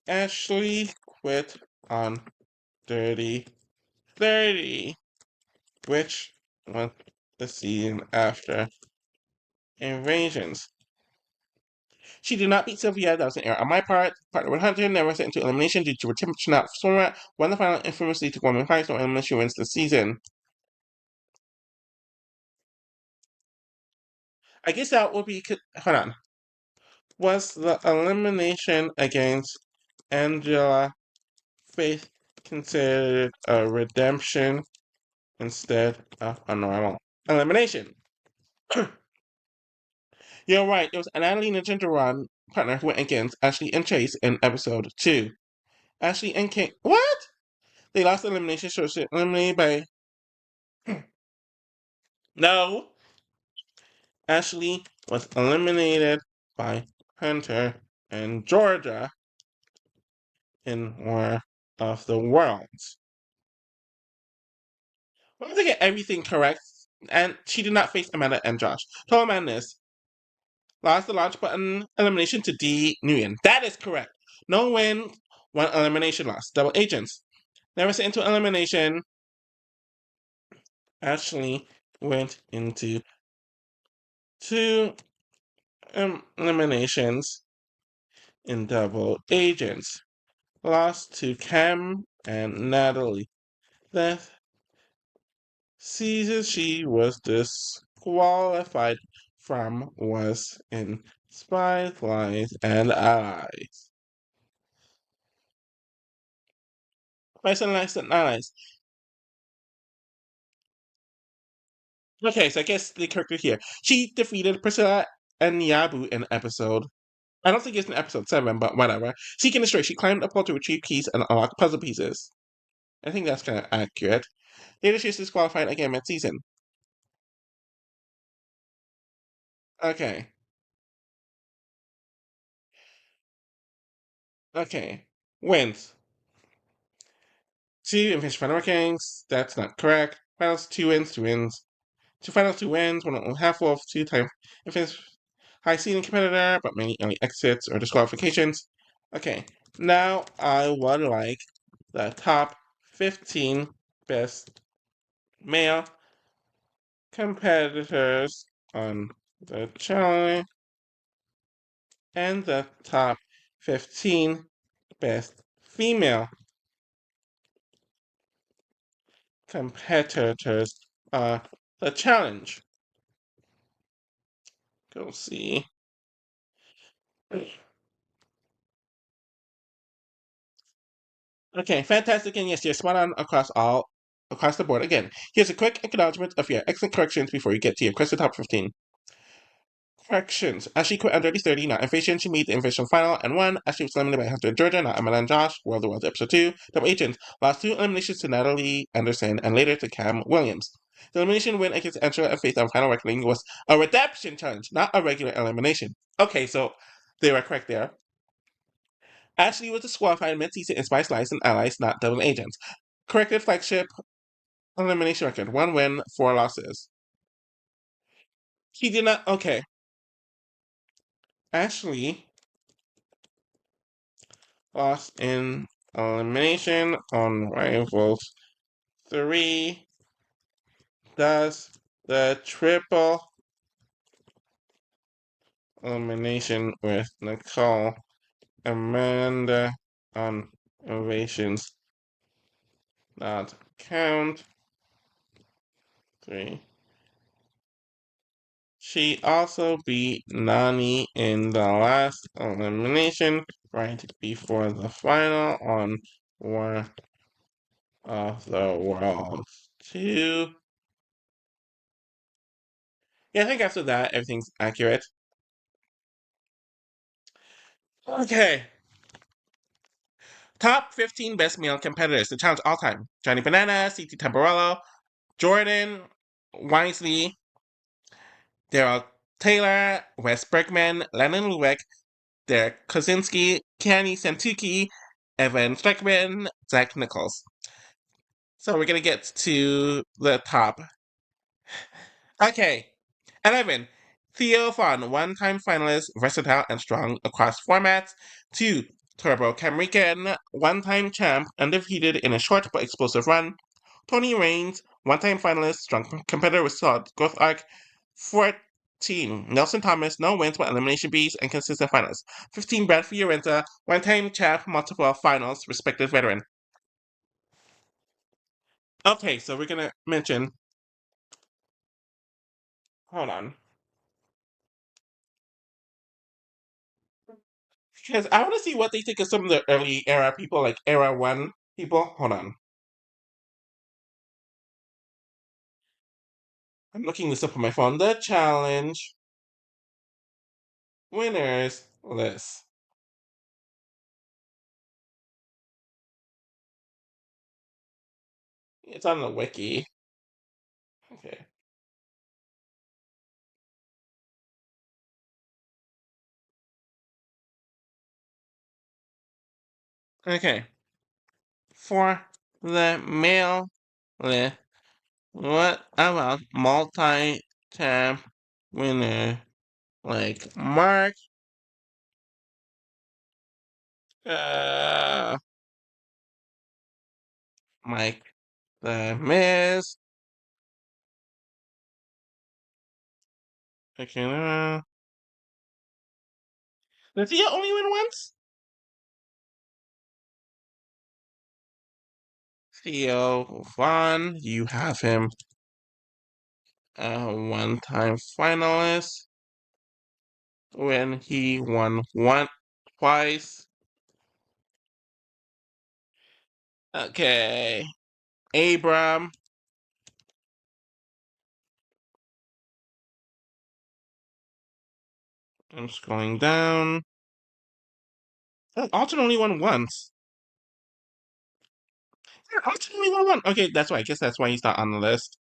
Ashley quit on Dirty 30, which was the season after Invasions. She did not beat Sylvia. That was an error on my part. Partner 100 never sent into elimination due to a temperature not format. Won the final infamously to woman fights. No elimination wins the season. I guess that would be. Hold on. Was the elimination against Angela Faith considered a redemption instead of a normal elimination? You're right. It was Natalie and Ginger Run partner who went against Ashley and Chase in episode 2. Ashley and Kate. What? They lost the elimination, so she eliminated by. No. Ashley was eliminated by Hunter and Georgia in War of the Worlds. Once I get everything correct, and she did not face Amanda and Josh. Total Madness lost the launch button elimination to D. Nguyen. That is correct. No win, one elimination loss. Double agents. Never sent into elimination. Ashley went into 2 eliminations in double agents. Lost to Cam and Natalie. The season she was disqualified from was in Spies, Lies, and Allies. Spies and Lies and Allies. Okay, so I guess the character here. She defeated Priscilla and Yabu in episode. I don't think it's in episode 7, but whatever. Seeking the Stray, she climbed a pole to retrieve keys and unlock puzzle pieces. I think that's kind of accurate. Later, she was disqualified again mid-season. Okay. Okay. Wins. 2 in Fish Final Rankings. That's not correct. Finals, 2 wins, 2 wins. 2 finals, 2 wins. 1 half wolf, 2 time Infinite high seeding competitor, but many only exits or disqualifications. Okay. Now I would like the top 15 best male competitors on the challenge and the top 15 best female competitors on the challenge. Go see. Okay, fantastic, and yes, you're spot on across the board. Again, here's a quick acknowledgement of your excellent corrections before you get to your question top 15. Corrections. Ashley quit under 30, not Invasion. She made the Invasion final and won. Ashley was eliminated by Hunter and Georgia, not Emma and Josh. World of Worlds episode 2. Double agents. Lost 2 eliminations to Natalie Anderson and later to Cam Williams. The elimination win against Angela and Faith on final reckoning was a redemption challenge, not a regular elimination. Okay, so they were correct there. Ashley was disqualified mid-season in Spice Lies and Allies, not double agents. Corrected flagship elimination record. 1 win, 4 losses. He did not. Okay. Ashley lost in elimination on Rivals 3. Does the triple elimination with Nicole Amanda on Invasions not count? 3. She also beat Nani in the last elimination right before the final on War of the Worlds 2. Yeah, I think after that, everything's accurate. Okay. Top 15 best male competitors to challenge all time. Johnny Banana, CT Tamborello, Jordan, Wisely, Daryl Taylor, Wes Bergman, Lennon Lueck, Derek Kosinski, Kenny Santucci, Evan Streckman, Zach Nichols. So we're gonna get to the top. Okay. 11. Theo Vaughn, one-time finalist, versatile and strong across formats. 2. Turbo Camrican, one-time champ, undefeated in a short but explosive run. Tony Raines, one-time finalist, strong competitor with solid growth arc. 14. Nelson Thomas, no wins but elimination beast and consistent finalist. 15. Brad Fiorenza, one-time champ, multiple finals, respected veteran. Okay, so we're gonna mention. Hold on. Because I want to see what they think of some of the early era people, like era one people. Hold on. I'm looking this up on my phone. The challenge winners list. It's on the wiki. Okay. Okay. For the male list, what about multi-champ winner like Mark, uh, Mike the Miz? Okay, does he only win once? Theo Vaughn, you have him a one-time finalist when he won twice. Okay, Abram. I'm scrolling down. Oh, Alton only won once. Yeah, Alton only won one. Okay, that's why. I guess that's why he's not on the list.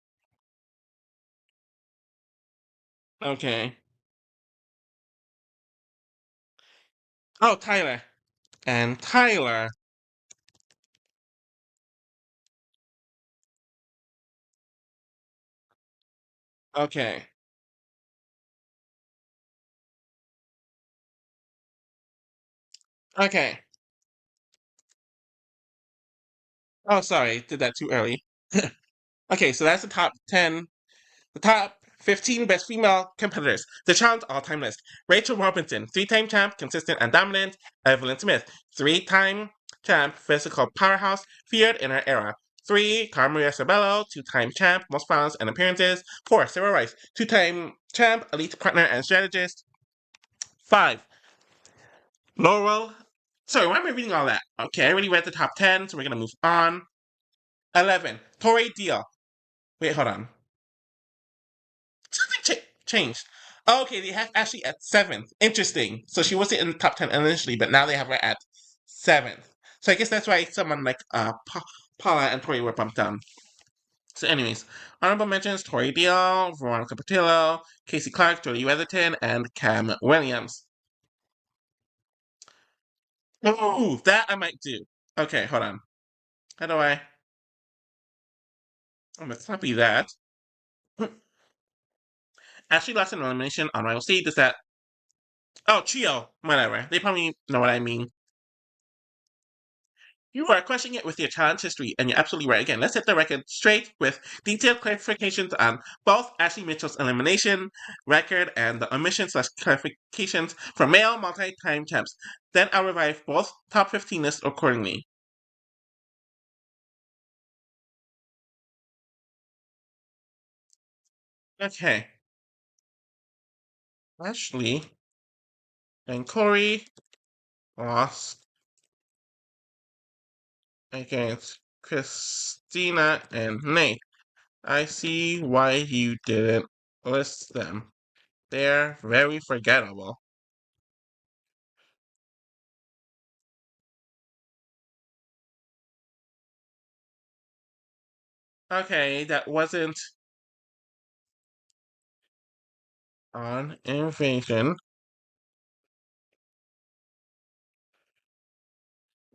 Okay. Oh, Tyler. And Tyler. Okay. Okay. Oh, sorry. Did that too early. Okay, so that's the top 10. The top 15 best female competitors. The challenge all-time list. Rachel Robinson, three-time champ, consistent and dominant. Evelyn Smith, three-time champ, physical powerhouse, feared in her era. 3. Carmaria Sabello, two-time champ, most finals and appearances. 4. Sarah Rice, two-time champ, elite partner and strategist. 5. Laurel. Sorry, why am I reading all that? Okay, I already read the top 10, so we're gonna move on. 11. Tori Deal. Wait, hold on. Something changed. Oh, okay, they have Ashley at 7th. Interesting. So she wasn't in the top 10 initially, but now they have her at 7th. So I guess that's why someone like Paula and Tori were bumped down. So, anyways, honorable mentions: Tori Deal, Veronica Patillo, Casey Clark, Jodie Weatherton, and Cam Williams. Ooh, that I might do. Okay, hold on. How do I? Oh, let's not be that. Ashley lost an elimination on Rival C. Does that? Oh, Chio. Whatever. They probably know what I mean. You are questioning it with your challenge history, and you're absolutely right. Again, let's set the record straight with detailed clarifications on both Ashley Mitchell's elimination record and the omissions slash clarifications for male multi-time champs. Then I'll revive both top 15 lists accordingly. Okay. Ashley and Corey lost against Christina and Nate. I see why you didn't list them. They're very forgettable. Okay, that wasn't on Invasion.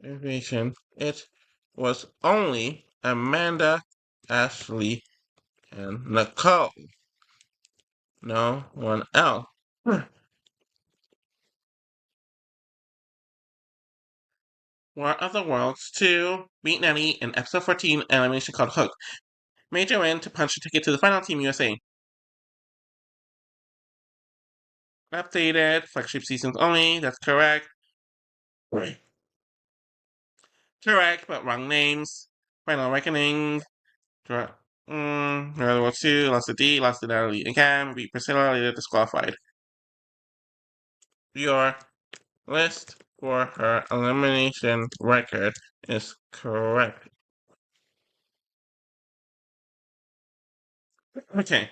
It was only Amanda, Ashley, and Nicole. No one else. War of the Worlds 2, Beat Nanny in episode 14 animation called Hook. Major win to punch a ticket to the final Team USA. Updated, flagship seasons only, that's correct. Correct, but wrong names. Final Reckoning. World War 2, lost to D, lost to Natalie again, beat Priscilla, later disqualified. Your list for her elimination record is correct. Okay.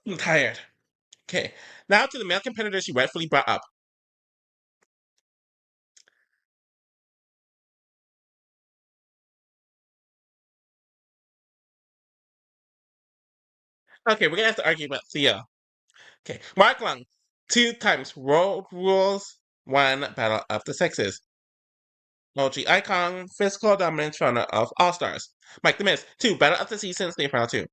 I'm tired. Okay. Now to the male competitors you rightfully brought up. Okay, we're gonna have to argue about Theo. Okay. Mark Lung, 2 times World Rules, 1 Battle of the Sexes. OG Icon, physical dominance runner of All Stars. Mike the Miz, 2 Battle of the Seasons, State Final 2.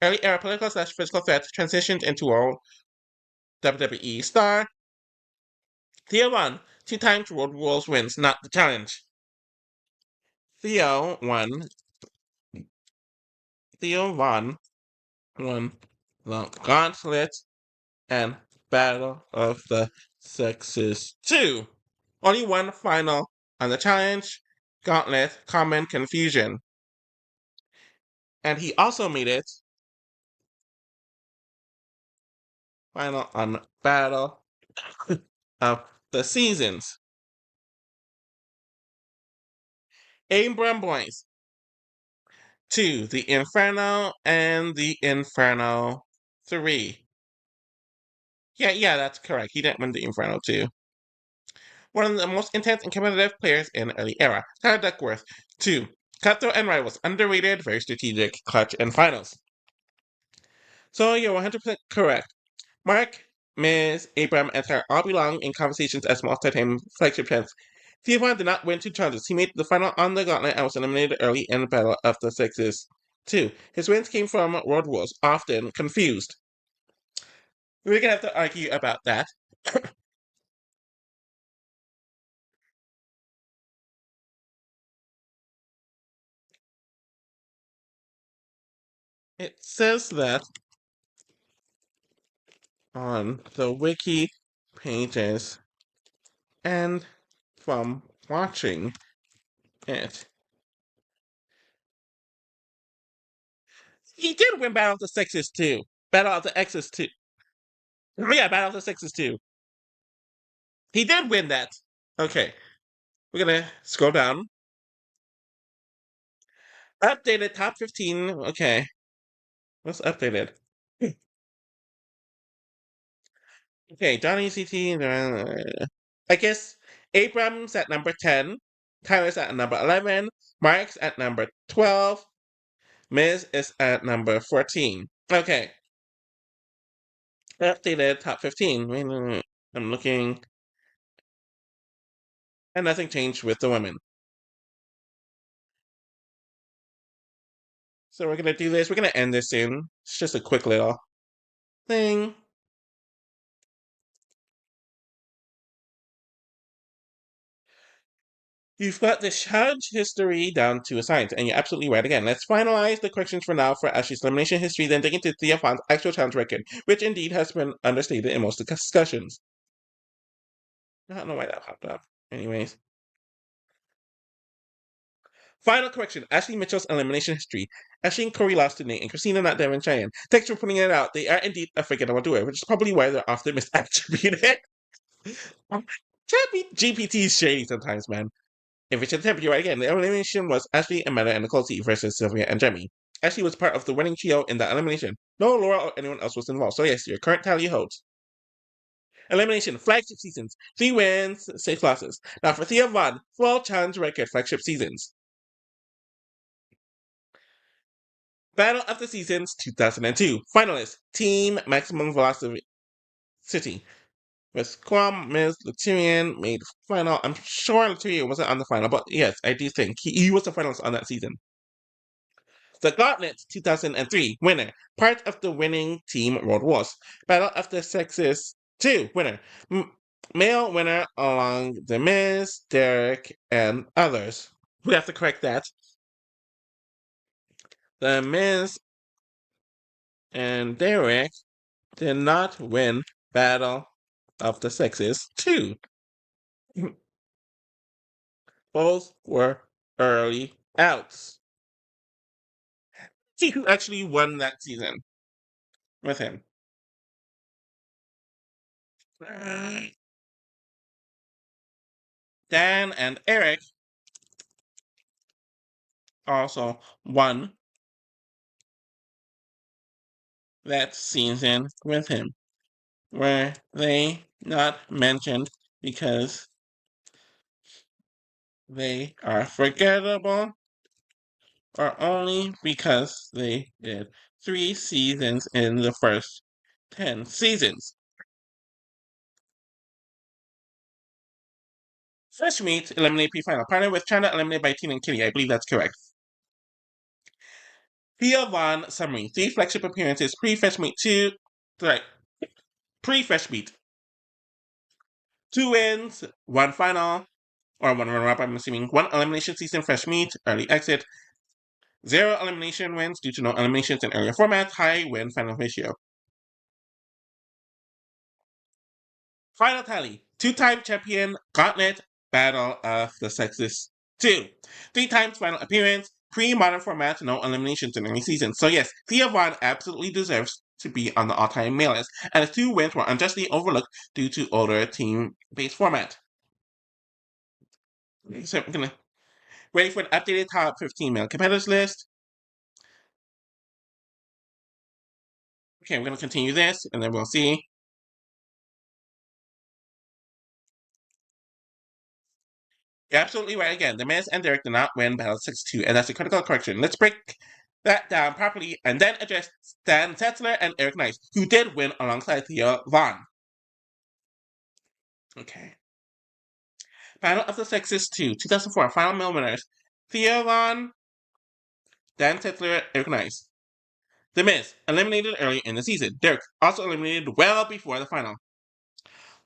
Early era political / physical threat transitioned into a WWE star. Theo won, 2 times World Rules wins, not the challenge. Theo won. Theo won the Gauntlet and Battle of the Sexes 2. Only one final on the challenge, Gauntlet, Common Confusion. And he also made it final on Battle of the Seasons. Abram Boyce. 2, the Inferno and the Inferno 3. Yeah, that's correct. He didn't win the Inferno 2. One of the most intense and competitive players in the early era. Tyler Duckworth. 2, Cutthroat and Rivals. Underrated, very strategic, clutch, and finals. So you're 100% correct. Mark, Miz, Abram, and Tyler all belong in conversations as multi-time flagship champs. Theo did not win 2 challenges. He made the final on the gauntlet and was eliminated early in the Battle of the Sexes. 2, his wins came from World Wars, often confused. We're gonna have to argue about that. It says that on the wiki pages and from watching it. He did win Battle of the Sexes too. Battle of the X's too. Oh, yeah, Battle of the Sexes too. He did win that. Okay. We're gonna scroll down. Updated top 15. Okay. What's updated? Okay, Johnny CT. I guess Abrams at number 10. Tyler's at number 11. Mark's at number 12. Miz is at number 14. Okay. Updated top 15. Wait, I'm looking. And nothing changed with the women. So we're gonna do this. We're gonna end this soon. It's just a quick little thing. You've got the challenge history down to a science, and you're absolutely right. Again, let's finalize the questions for now for Ashley's elimination history, then dig into Theophan's actual challenge record, which indeed has been understated in most discussions. I don't know why that popped up. Anyways. Final correction. Ashley Mitchell's elimination history. Ashley and Corey lost to Nate, and Christina, not Devin Cheyenne. Thanks for putting it out. They are indeed a forgettable duo, which is probably why they're often misattributed. GPT is shady sometimes, man. If it's attempt, you're right again. The elimination was Ashley, Amanda, and Nicole C versus Sylvia and Jemmy. Ashley was part of the winning trio in that elimination. No Laura or anyone else was involved. So yes, your current tally holds. Elimination, flagship seasons. 3 wins, 6 losses. Now for Theo Von, full challenge record, flagship seasons. Battle of the Seasons 2002. Finalists Team Maximum Velocity. With Quam, Ms. Laturian made final. I'm sure Laturian wasn't on the final, but yes, I do think he was the finalist on that season. The Gauntlet 2003 winner, part of the winning Team Road Wars. Battle of the Sexes 2 winner, male winner along the Miz, Derek, and others. We have to correct that. The Miz and Derek did not win Battle of the Sexes 2. Both were early outs. See who actually won that season with him. Dan and Eric also won that season with him. Were they not mentioned because they are forgettable, or only because they did 3 seasons in the first 10 seasons? Fresh Meat eliminate pre-final. Partner with China eliminated by Tina and Kitty. I believe that's correct. Theo Von summary. 3 flagship appearances. Pre-Fresh Meat 2. Right. Pre-Fresh Meat. 2 wins, 1 final, or 1 runner-up, I'm assuming. 1 elimination season Fresh Meat, early exit. 0 elimination wins due to no eliminations in earlier formats. High win final ratio. Final tally. 2-time champion, Gauntlet, Battle of the Sexes 2. 3 times final appearance, pre-modern format, no eliminations in any season. So yes, Theo Von absolutely deserves to be on the all-time male list, and his 2 wins were unjustly overlooked due to older team-based format. So I'm gonna ready for an updated top 15 male competitors list. Okay, we're gonna continue this, and then we'll see. You're absolutely right again. The Miz and Derek did not win Battle 6-2, and that's a critical correction. Let's break that down properly and then address Dan Setzler and Eric Nies, who did win alongside Theo Von. Okay. Battle of the Sexes 2, 2004, final male winners. Theo Von, Dan Setzler, Eric Nies. The Miz, eliminated early in the season. Derek, also eliminated well before the final.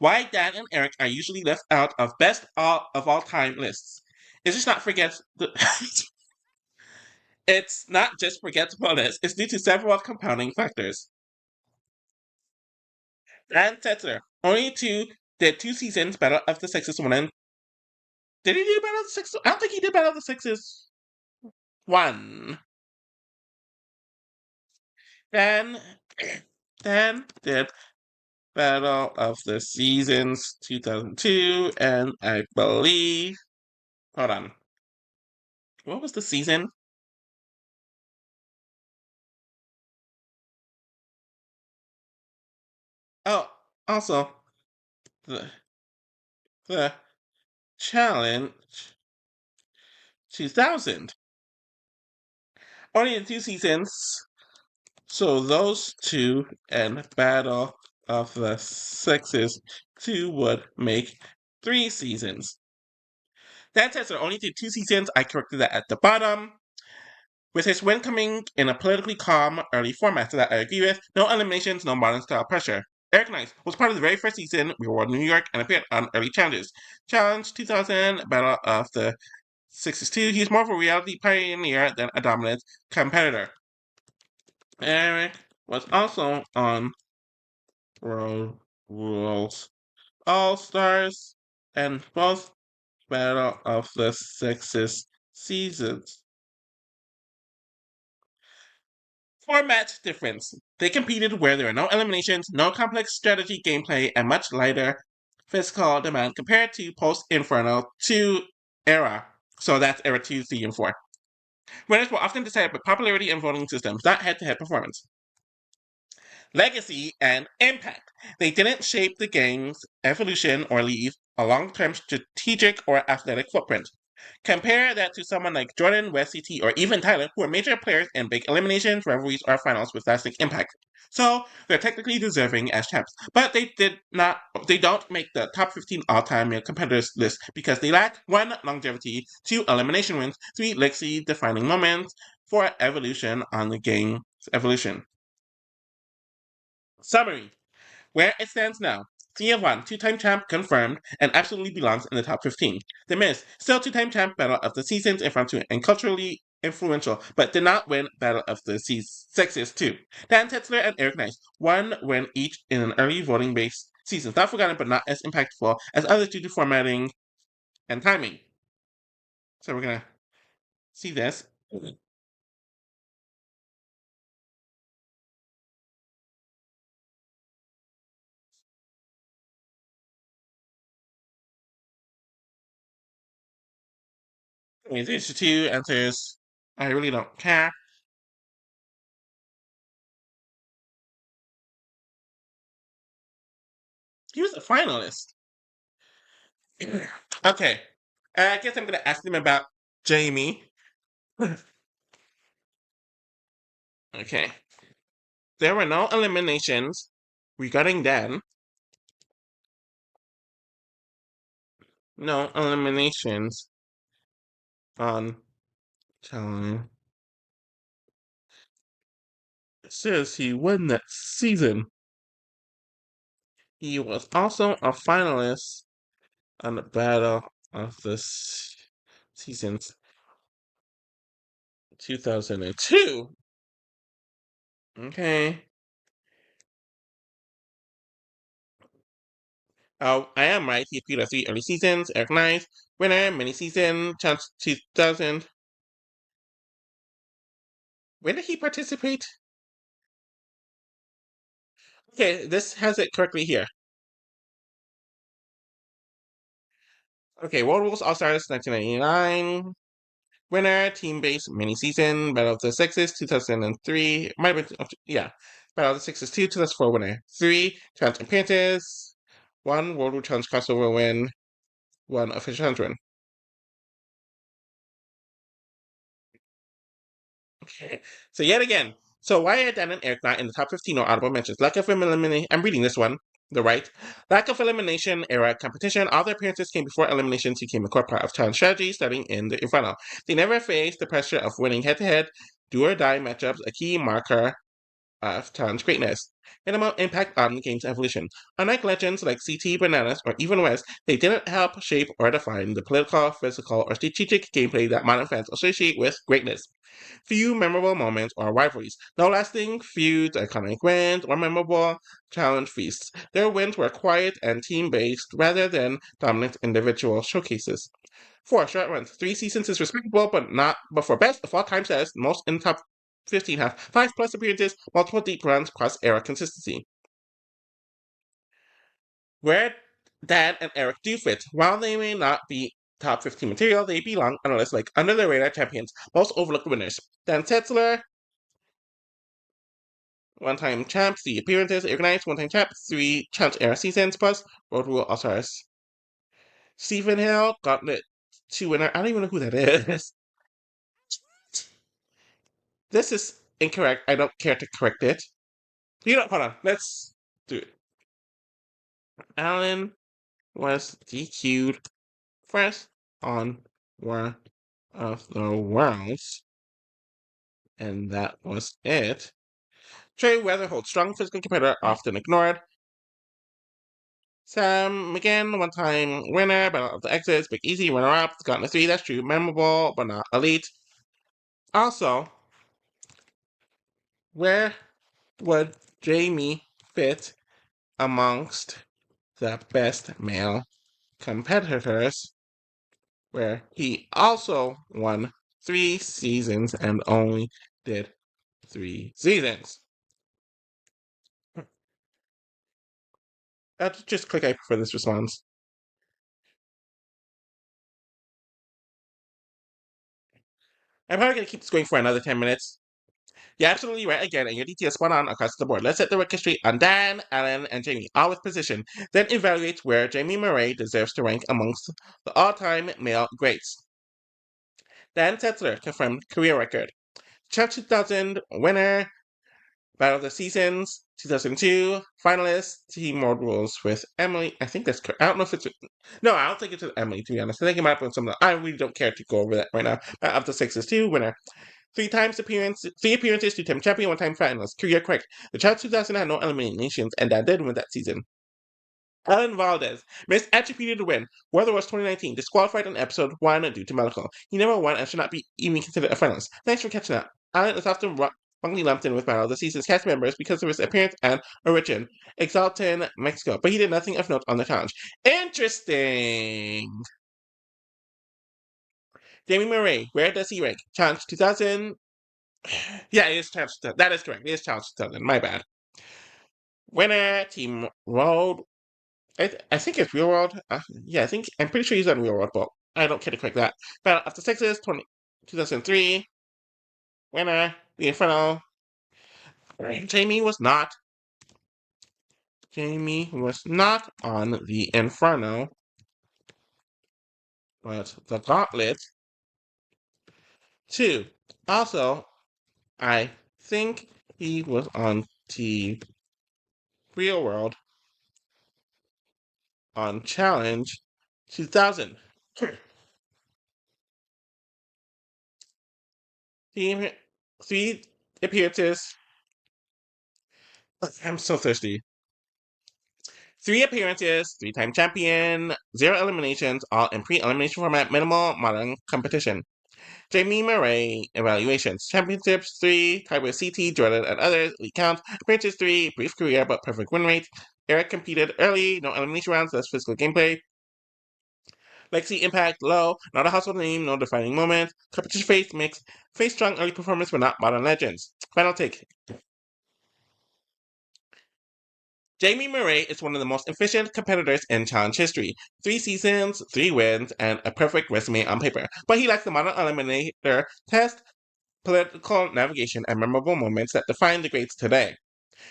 Why Dan and Eric are usually left out of best of all time lists. It's just not It's not just forgetfulness. It's due to several compounding factors. Dan Setzler only did 2 seasons Battle of the Sexes 1 and did he do Battle of the Sexes? I don't think he did Battle of the Sexes 1. Dan did Battle of the Seasons 2002, and I believe. Hold on. What was the season? Oh, also, the, the Challenge 2000. Only in 2 seasons. So those 2 and Battle of the Sexes 2 would make 3 seasons. That says there only did 2 seasons. I corrected that at the bottom. With his win coming in a politically calm early format, so that I agree with. No eliminations, no modern style pressure. Eric Nies was part of the very first season we were in New York and appeared on early challenges. Challenge 2000, Battle of the Sexes 2. He's more of a reality pioneer than a dominant competitor. Eric was also on Road Rules All-Stars and both Battle of the Sexes seasons. Format difference. They competed where there were no eliminations, no complex strategy gameplay, and much lighter physical demand compared to post-Inferno 2 era. So that's era 2, 3, and 4. Winners were often decided by popularity and voting systems, not head-to-head performance. Legacy and impact. They didn't shape the game's evolution or leave a long-term strategic or athletic footprint. Compare that to someone like Jordan, West CT, or even Tyler, who are major players in big eliminations, rivalries, or finals with lasting impact. So they're technically deserving as champs, but they don't make the top 15 all-time male competitors list because they lack 1. Longevity, 2. Elimination wins, 3. Legacy defining moments, 4. Evolution on the game's evolution. Summary. Where it stands now, Theo won, two-time champ confirmed, and absolutely belongs in the top 15. The Miz, still two-time champ, Battle of the Seasons impromptu and culturally influential, but did not win Battle of the Sexes too. Dan Setzler and Eric Nies, one win each in an early voting-based season, not forgotten but not as impactful as others due to formatting and timing. So we're gonna see this. These two answers, I really don't care. He was a finalist. Okay. I guess I'm gonna ask them about Jamie. Okay. There were no eliminations regarding Dan. No eliminations on time. It says he won that season. He was also a finalist on the Battle of the Seasons 2002. Okay. Oh, I am right. He appeared at 3 early seasons. Eric Nies, winner, mini season, chance 2000. When did he participate? Okay, this has it correctly here. Okay, World Rules All Stars 1999. Winner, team based mini season, Battle of the Sexes 2003. Might have been, yeah. Battle of the Sexes 2, 2004 winner. 3 challenge appearances. 1 World War Challenge crossover win. 1 official challenge win. Okay. So yet again, so why are Dan and Eric not in the top 15 or audible mentions? Lack of elimination. I'm reading this one. The right. Lack of elimination era competition. All their appearances came before eliminations became a core part of challenge strategy starting in the final. They never faced the pressure of winning head-to-head, do-or-die matchups, a key marker of challenge greatness. Minimal impact on the game's evolution. Unlike legends like CT, Bananas, or even West, they didn't help shape or define the political, physical, or strategic gameplay that modern fans associate with greatness. Few memorable moments or rivalries. No lasting feuds, iconic wins, or memorable challenge feasts. Their wins were quiet and team-based rather than dominant individual showcases. 4 short runs. 3 seasons is respectable, but for best of all time says most in the top 15 have 5 plus appearances, multiple deep runs, cross era consistency. Where Dan and Eric do fit, while they may not be top 15 material, they belong on a list like under the radar champions, most overlooked winners. Dan Setzler, one time champ, 3 appearances, organized, one time champ, 3 challenge era seasons, plus Road Rule All Stars. Stephen Hill, Gauntlet 2 winner. I don't even know who that is. This is incorrect. I don't care to correct it. Hold on. Let's do it. Alan was DQ'd first on War of the Worlds, and that was it. Trey Weatherholt, strong physical competitor, often ignored. Sam McGinn, one-time winner, Battle of the Exits, Big Easy, runner-up, gotten a 3, that's true, memorable, but not elite. Also, where would Jamie fit amongst the best male competitors, where he also won 3 seasons and only did 3 seasons? Just click I prefer this response. I'm probably going to keep this going for another 10 minutes. You're absolutely right again, and your details spot on across the board. Let's set the record straight on Dan, Alan, and Jamie, all with position. Then evaluate where Jamie Murray deserves to rank amongst the all-time male greats. Dan Setzler confirmed career record. Challenge 2000 winner, Battle of the Seasons 2002 finalist, Team World Rules with Emily. I think that's correct. I don't know if it's. No, I don't think it's with Emily, to be honest. I think it might be with someone else. I really don't care to go over that right now. Battle of the Sixes 2 winner. Three appearances, two-time champion, one-time finalist. Career correct. The Challenge 2000 had no eliminations, and that did win that season. Alan Valdez missed attributed to win. Weather was 2019, disqualified in episode 1 due to medical. He never won and should not be even considered a finalist. Thanks for catching up. Alan is often wrongly lumped in with Battle of the Season's cast members because of his appearance and origin. Exalted, Mexico, but he did nothing of note on the challenge. Interesting! Jamie Murray, where does he rank? Challenge 2000. Yeah, it is Challenge 2000. That is correct. It is Challenge 2000. My bad. Winner, Team Road. I think it's Real World. Yeah, I'm pretty sure he's on Real World, but I don't care to correct that. Battle of the Sexes, 2003. Winner, The Inferno. Jamie was not. Jamie was not on The Inferno, but the Gauntlet 2. Also, I think he was on the Real World on Challenge 2000. Team 3 appearances. I'm so thirsty. 3 appearances, 3-time champion, 0 eliminations, all in pre-elimination format, minimal modern competition. Jamie Murray evaluations. Championships 3, tied with CT, Jordan, and others, league count. Appearances 3, brief career but perfect win rate. Eric competed early, no elimination rounds, less physical gameplay. Legacy impact low, not a household name, no defining moment. Competition face mixed, face strong early performance but not modern legends. Final take. Jamie Murray is one of the most efficient competitors in challenge history. 3 seasons, 3 wins, and a perfect resume on paper. But he lacks the modern eliminator test, political navigation, and memorable moments that define the greats today.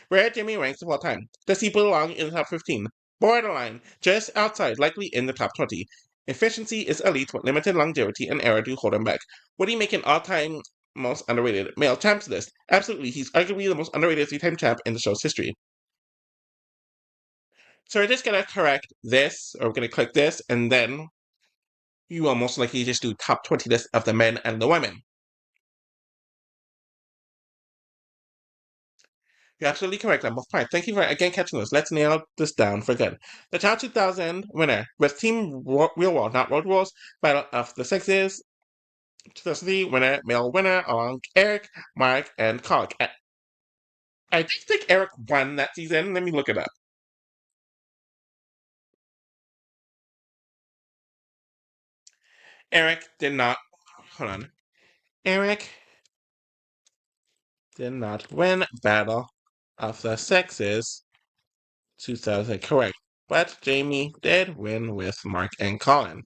Where Jamie ranks of all time? Does he belong in the top 15? Borderline, just outside, likely in the top 20. Efficiency is elite with limited longevity and error to hold him back. Would he make an all-time most underrated male champs list? Absolutely, he's arguably the most underrated 3-time champ in the show's history. So we're just gonna correct this, or we're gonna click this, and then you will most likely just do top 20 list of the men and the women. You're absolutely correct on both points. Thank you for again catching this. Let's nail this down for good. The Challenge 2000 winner with Team Real World, not Road Rules, Battle of the Sexes. 2003 winner, male winner, along Eric, Mark, and Cog. I don't think Eric won that season. Let me look it up. Eric did not. Hold on. Eric did not win Battle of the Sexes 2000. Correct. But Jamie did win with Mark and Colin.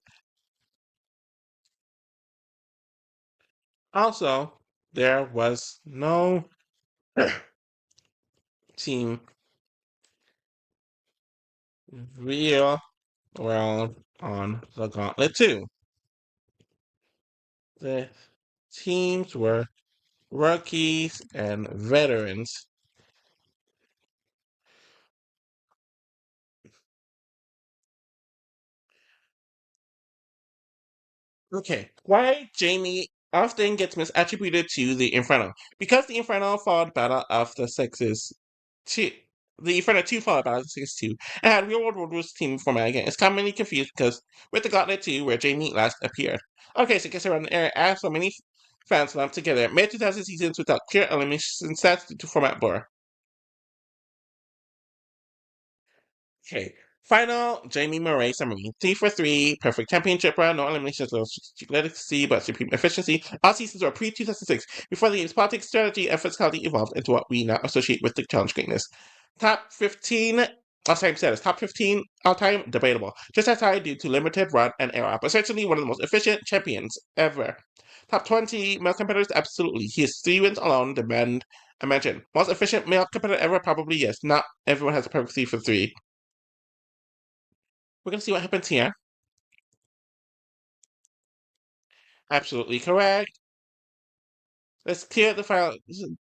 Also, there was no team real world on the Gauntlet 2. The teams were rookies and veterans. Okay, why Jamie often gets misattributed to the Inferno? Because the Inferno followed Battle of the Sexes 2. The Inferno 2 followed Battle of the Sexes 2 and had Real World Road Rules team format again. It's commonly confused because with the Gauntlet 2 where Jamie last appeared. Okay, so guess around the area as so many fans lumped together mid 2000 seasons without clear elimination stats due to format blur. Okay. Final Jamie Murray summary. 3 for 3, perfect championship run, no eliminations, no legacy, but supreme efficiency. All seasons were pre 2006, before the game's politics, strategy, and physicality evolved into what we now associate with the challenge greatness. Top 15 all-time status. Top 15 all-time debatable. Just as high due to limited run and era, but certainly one of the most efficient champions ever. Top 20 male competitors? Absolutely. He has 3 wins alone, demand a mention. Most efficient male competitor ever? Probably yes. Not everyone has a perfect 3 for 3. We're going to see what happens here. Absolutely correct. Let's clear the final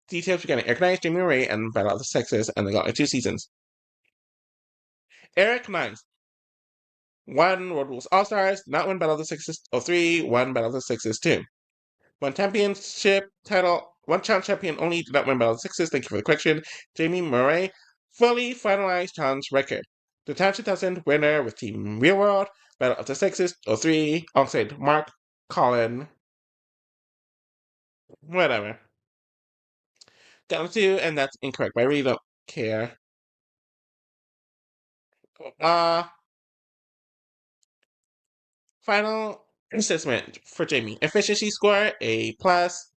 details. We're getting Eric Jamie Ray, and Battle of the Sexes, and they got like 2 seasons. Eric Nies won Road Rules All Stars, not win Battle of the Sexes 03, won Battle of the Sexes 2. One championship title, one challenge champion only, did not win Battle of the Sexes. Thank you for the correction. Jamie Murray fully finalized challenge record. The Town 2000 winner with Team Real World, Battle of the Sexes 03, alongside Mark Collin. Whatever. Down to, and that's incorrect, but I really don't care. Uh, Final assessment for Jamie. Efficiency score, A plus.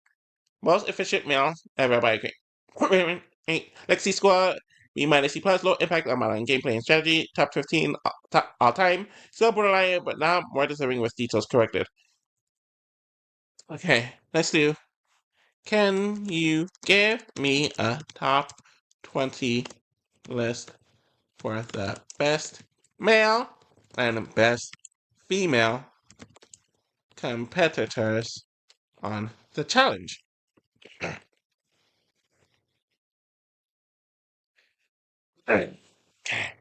Most efficient male ever by a great. Lexi score, B minus C plus. Low impact on modern gameplay and strategy. Top 15 all time. Still borderline, but now more deserving with details corrected. Okay, let's do. Can you give me a top 20 list for the best male and best female competitors on the challenge? Okay.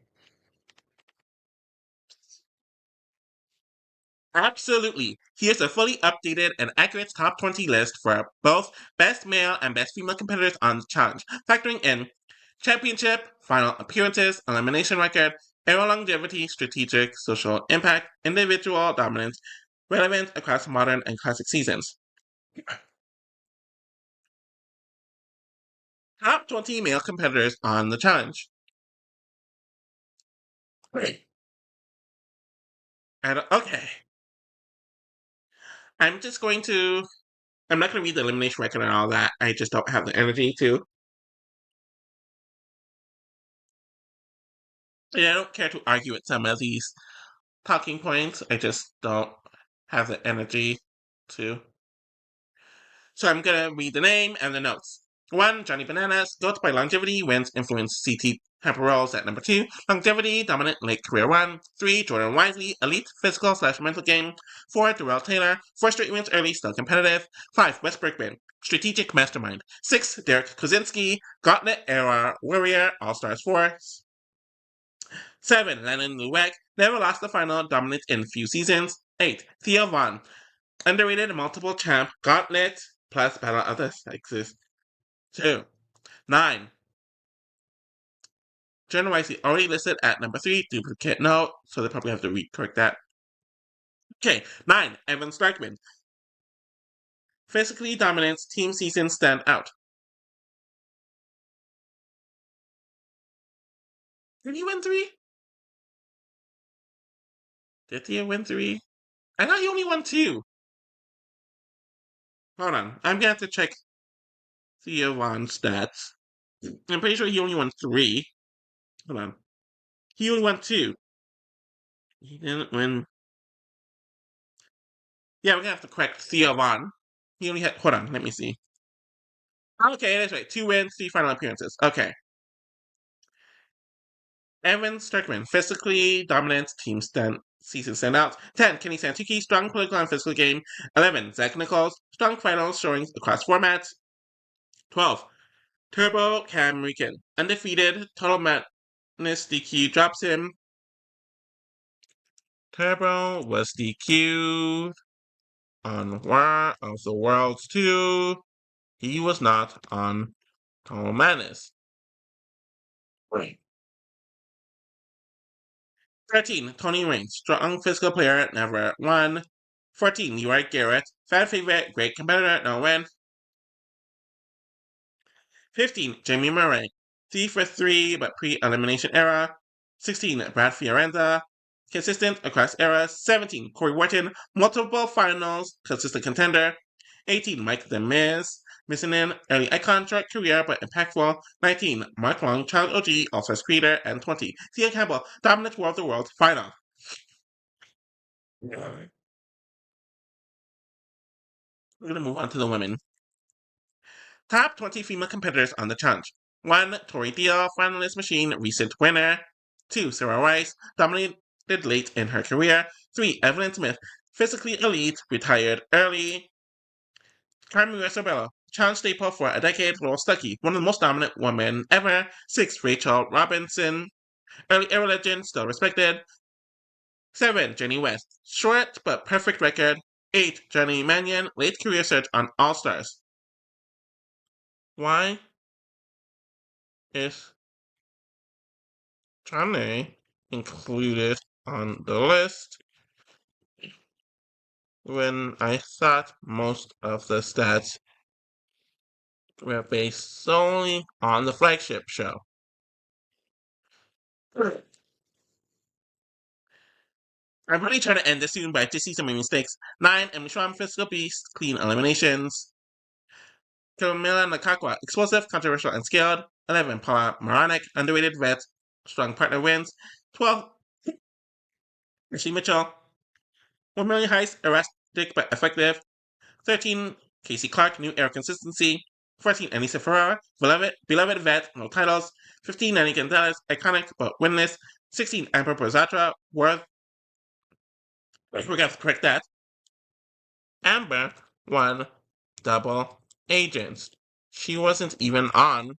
Absolutely. Here's a fully updated and accurate top 20 list for both best male and best female competitors on the challenge, factoring in championship, final appearances, elimination record, aero longevity, strategic, social impact, individual dominance, relevance across modern and classic seasons. Top 20 male competitors on the challenge. Great. Okay. I'm just going to. I'm not going to read the elimination record and all that. I just don't have the energy to. Yeah, I don't care to argue with some of these talking points. I just don't have the energy to. So I'm gonna read the name and the notes. 1. Johnny Bananas, goes by longevity, wins influence CT Pepperolls at number 2. Longevity, dominant late career 1. 3. Jordan Wisely, elite physical / mental game. 4. Darrell Taylor, 4 straight wins early, still competitive. 5. Wes Berkman, strategic mastermind. 6. Derek Kozinski, gauntlet era warrior, All Stars 4. 7. Lennon Lueck, never lost the final, dominant in few seasons. 8. Theo Vaughn, underrated multiple champ, gauntlet, plus Battle of the Sexes 2. 9. Jordan Wisely already listed at number 3, duplicate no, so they probably have to correct that. Okay, 9. Evan Starkman, physically dominance, team season stand out. Did he win 3? Did he win 3? I thought he only won 2. Hold on, I'm gonna have to check Theo Vaughn's stats. I'm pretty sure he only won 3. Hold on. He only won 2. He didn't win. Yeah, we're gonna have to correct Theo Vaughn. He only had. Hold on, let me see. Okay, that's right. 2 wins, 3 final appearances. Okay. Evan Starkman, physically dominant, team season standouts. 10. Kenny Santucci, strong political and physical game. 11. Zach Nichols, strong finals showing across formats. 12. Turbo Cam Rican, undefeated, total madness DQ drops him. Turbo was DQ'd on War of the Worlds 2. He was not on Total Madness. Right. 13. Tony Raines, strong physical player, never won. 14. Leroy Garrett, fan favorite, great competitor, no win. 15. Jamie Murray, 3 for 3, but pre-elimination era. 16. Brad Fiorenza, consistent across eras. 17. Corey Wharton, multiple finals, consistent contender. 18. Mike The Miz, missing in early icon track career, but impactful. 19. Mark Long, child OG, All-Stars creator. And 20. Theo Campbell, dominant War of the World final. We're going to move on to the women. Top 20 female competitors on the challenge. 1. Tori Deal, finalist machine, recent winner. 2. Sarah Rice, dominated late in her career. 3. Evelyn Smith, physically elite, retired early. Carmen Isabella, challenge staple for a decade, Laurel Stuckey, one of the most dominant women ever. 6, Rachel Robinson, early era legend, still respected. 7, Jenny West, short but perfect record. 8, Johnny Mannion, late career surge on All Stars. Why is Johnny included on the list when I thought most of the stats were based solely on the flagship show? I'm really trying to end this soon, but I just see so many mistakes. 9, Emily Schramm, Physical Beast, clean eliminations. Camila Nakakwa, explosive, controversial, and skilled. 11, Paula Moronic, underrated vet, strong partner wins. 12, Ashley Mitchell, 1 million heights, erratic but effective. 13, Casey Clark, new era consistency. 14, Anissa Ferrara, beloved vet, no titles. 15, Nanny Gonzalez, iconic but winless. 16, Amber Brazatra, worth. I forgot to correct that. Amber won double agents. She wasn't even on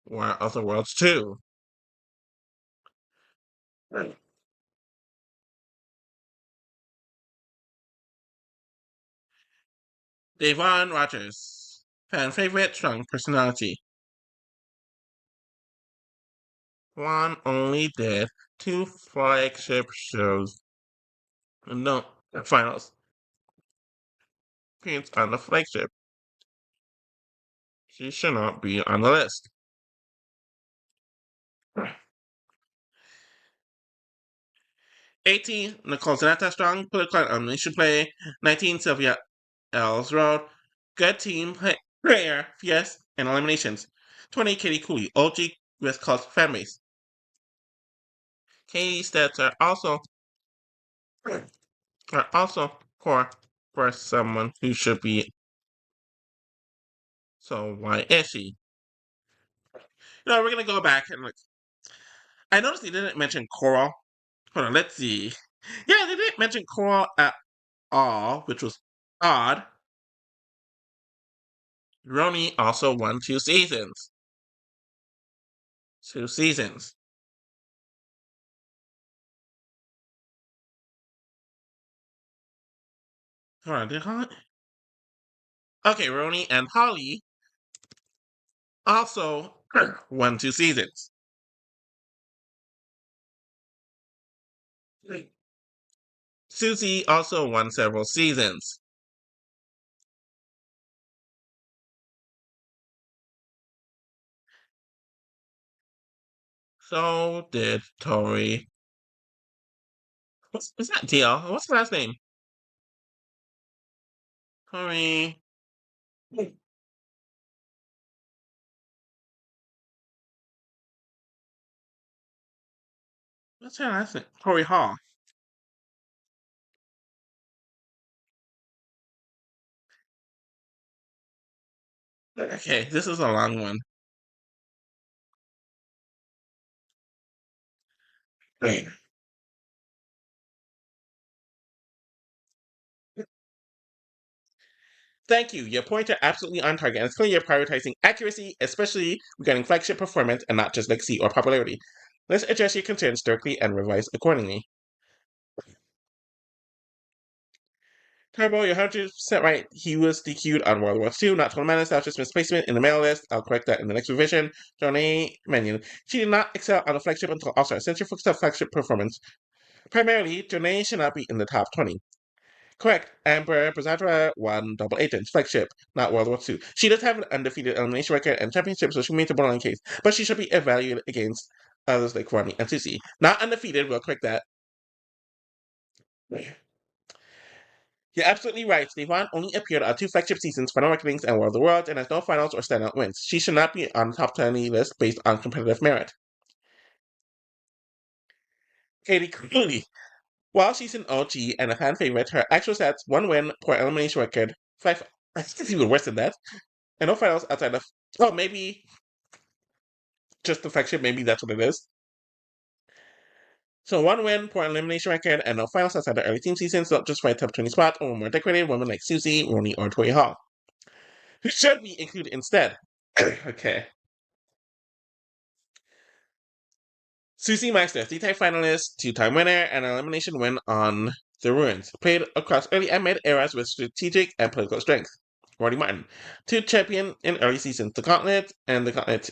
War of the Worlds 2. Devon Rogers, fan favorite, strong personality. Juan only did 2 flagship shows. No, finals. Appearance on the flagship. She should not be on the list. 18, Nicole Zanetta, strong political and elimination play. 19, Sylvia Els Road, good team player, fierce, and eliminations. 20, Katie Cooley, OG West Coast fan base. Katie's stats are also poor for someone who should be. So why is she? We're gonna go back and look. I noticed they didn't mention Coral. Hold on, let's see. Yeah, they didn't mention Coral at all, which was odd. Roni also won 2 seasons. 2 seasons. Hold on, did Holly? Okay, Roni and Holly also won 2 seasons. Susie also won several seasons. So did Tori. What's that deal? What's the last name? Tori. What's her last name? Tori Hall. Okay, this is a long one. Thank you. Your points are absolutely on target, and it's clear you're prioritizing accuracy, especially regarding flagship performance and not just legacy or popularity. Let's address your concerns directly and revise accordingly. Turbo, you're 100% right. He was DQ'd on World War II, not Total Menace. That was just misplacement in the mail list. I'll correct that in the next revision. Johnny Mannion. She did not excel on the flagship until All-Star. Since your focused on flagship performance, primarily, Johnny should not be in the top 20. Correct. Amber Brazatra won Double Agents, flagship, not World War II. She does have an undefeated elimination record and championship, so she made the borderline case, but she should be evaluated against others like Ronnie and Susie. Not undefeated, we'll correct that. You're absolutely right. Devon only appeared on 2 flagship seasons, Final Reckonings and World of the World, and has no finals or standout wins. She should not be on the top 20 list based on competitive merit. Katie Cooley. While she's an OG and a fan favorite, her actual stats 1 win, poor elimination record, 5. I think it's even worse than that. And no finals outside of. Oh, maybe just the flagship, maybe that's what it is. So one win, poor elimination record, and no finals outside the early team seasons, not just for a top 20 spot or more decorated women like Susie, Ronnie, or Tori Hall, who should be included instead. Okay. Susie Meister, three-time finalist, two-time winner, and an elimination win on the Ruins. Played across early and mid eras with strategic and political strength. Roddy Martin, two champion in early seasons, the Gauntlet and the Gauntlet.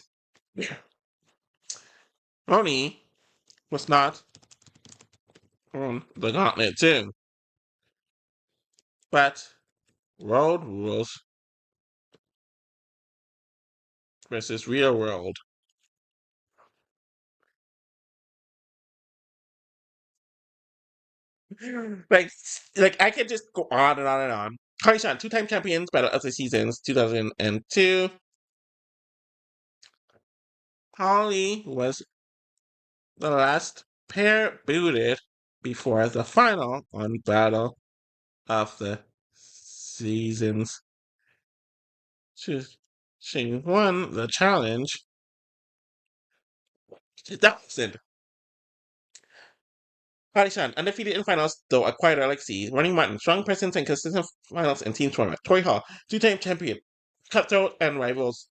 Ronnie was not on the Gauntlet too, but Road Rules versus Real World. like, like I could just go on and on and on. Carly Shan, two-time champions, Battle of the Seasons, 2002. Holly was the last pair booted before the final on Battle of the Seasons. She won the challenge 2000. Shan, undefeated in finals, though a quieter legacy. Running Martin, strong presence and consistent finals and team tournament. Tori Hall, two-time champion. Cutthroat and Rivals.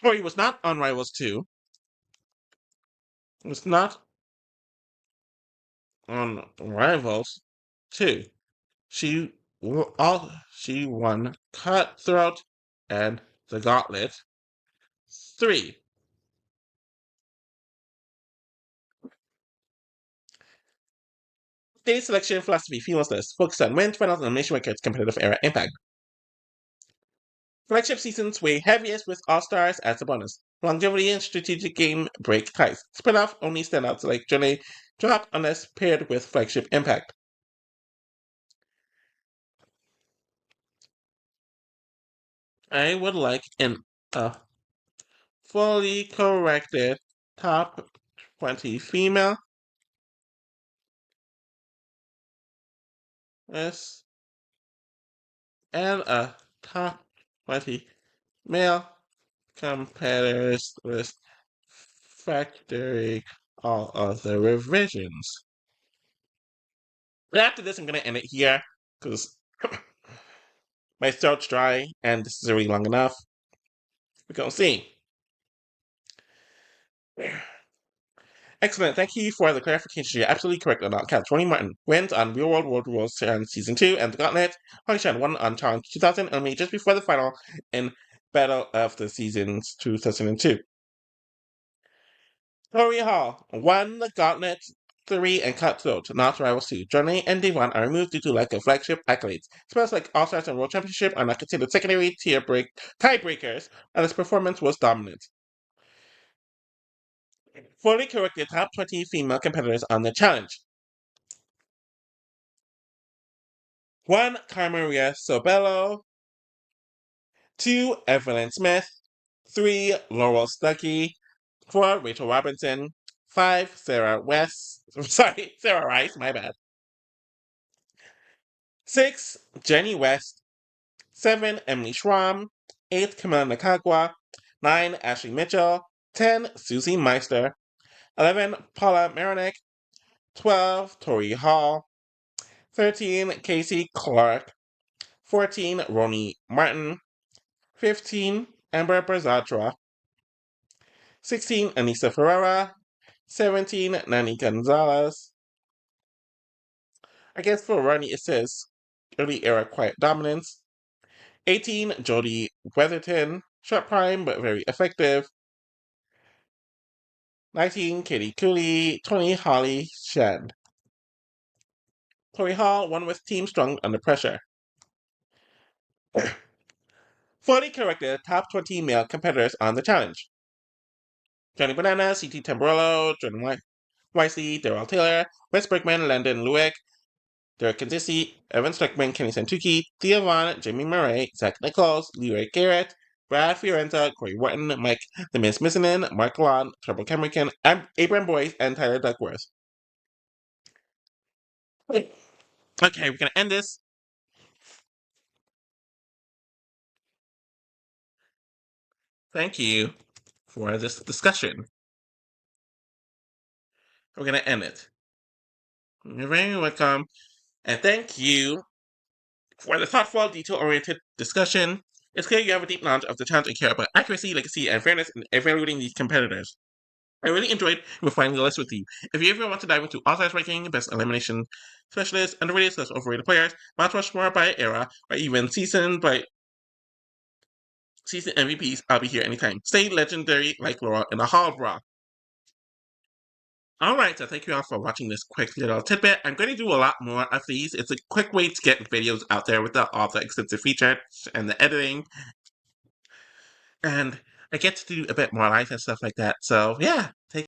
Tori was not on Rivals 2. Was not on Rivals 2. She won Cutthroat and the Gauntlet 3. Today's selection philosophy females list focus on men's finals and elimination records competitive era impact. Flagship seasons weigh heaviest with all stars as a bonus. Longevity and strategic game break ties. Spin-off only standouts like Journey drop unless paired with flagship impact. I would like a fully corrected top 20 female list and a top 20 male competitors list factoring all other revisions. But after this, I'm going to end it here because my throat's dry and this is already long enough. We're going to see. Excellent. Thank you for the clarification. You're absolutely correct on all counts. Ronnie Martin wins on Real World World Rules Challenge Season 2 and The Gauntlet. Holly Shan won on Challenge 2000 only just before the final in Battle of the Seasons 2002. Tori Hall won The Gauntlet 3 and Cutthroat, not Rivals 2. Journey and Devon are removed due to lack of flagship accolades. Spells like All Stars and World Championship are not considered secondary tiebreakers, and his performance was dominant. Fully corrected top 20 female competitors on the challenge. 1. Carmaria Sobello. 2. Evelyn Smith. 3. Laurel Stuckey. 4. Rachel Robinson. 5. Sarah Rice, my bad. 6. Jenny West. 7. Emily Schramm. 8. Camila Nakagwa. 9. Ashley Mitchell. 10. Susie Meister. 11. Paula Maronek. 12. Tori Hall. 13. Casey Clark. 14. Ronnie Martin. 15. Amber Brazatra. 16. Anissa Ferreira. 17. Nani Gonzalez. I guess for Ronnie it says early era quiet dominance. 18. Jodie Weatherton. Short prime but very effective. 19. Katie Cooley. 20. Holly Shen. Tori Hall won with Team Strong under pressure. Fully corrected top 20 male competitors on the challenge. Johnny Banana, C.T. Tamburello, Jordan Wisely, Daryl Taylor, Wes Bergman, Landon Lueck, Derek Kinsey, Evan Strickman, Kenny Santucci, Thea Vaughn, Jamie Murray, Zach Nichols, Leroy Garrett, Brad Fiorenza, Corey Wharton, Mike The Miss Missinen, Mark Lon, Turbo Cameron, Abram Boyce, and Tyler Duckworth. Okay, we're going to end this. Thank you for this discussion. we're gonna end it. You're very welcome, and thank you for the thoughtful, detail-oriented discussion. It's clear you have a deep knowledge of the challenge and care about accuracy, legacy, and fairness in evaluating these competitors. I really enjoyed refining the list with you. If you ever want to dive into all-size ranking, best elimination specialists, underrated slash overrated players, Mount Rushmore by era, or even season MVPs, I'll be here anytime. Stay legendary like Laura in the Hall of Raw. Alright, so thank you all for watching this quick little tidbit. I'm going to do a lot more of these. It's a quick way to get videos out there without all the extensive features and the editing. And I get to do a bit more live and stuff like that. So yeah, take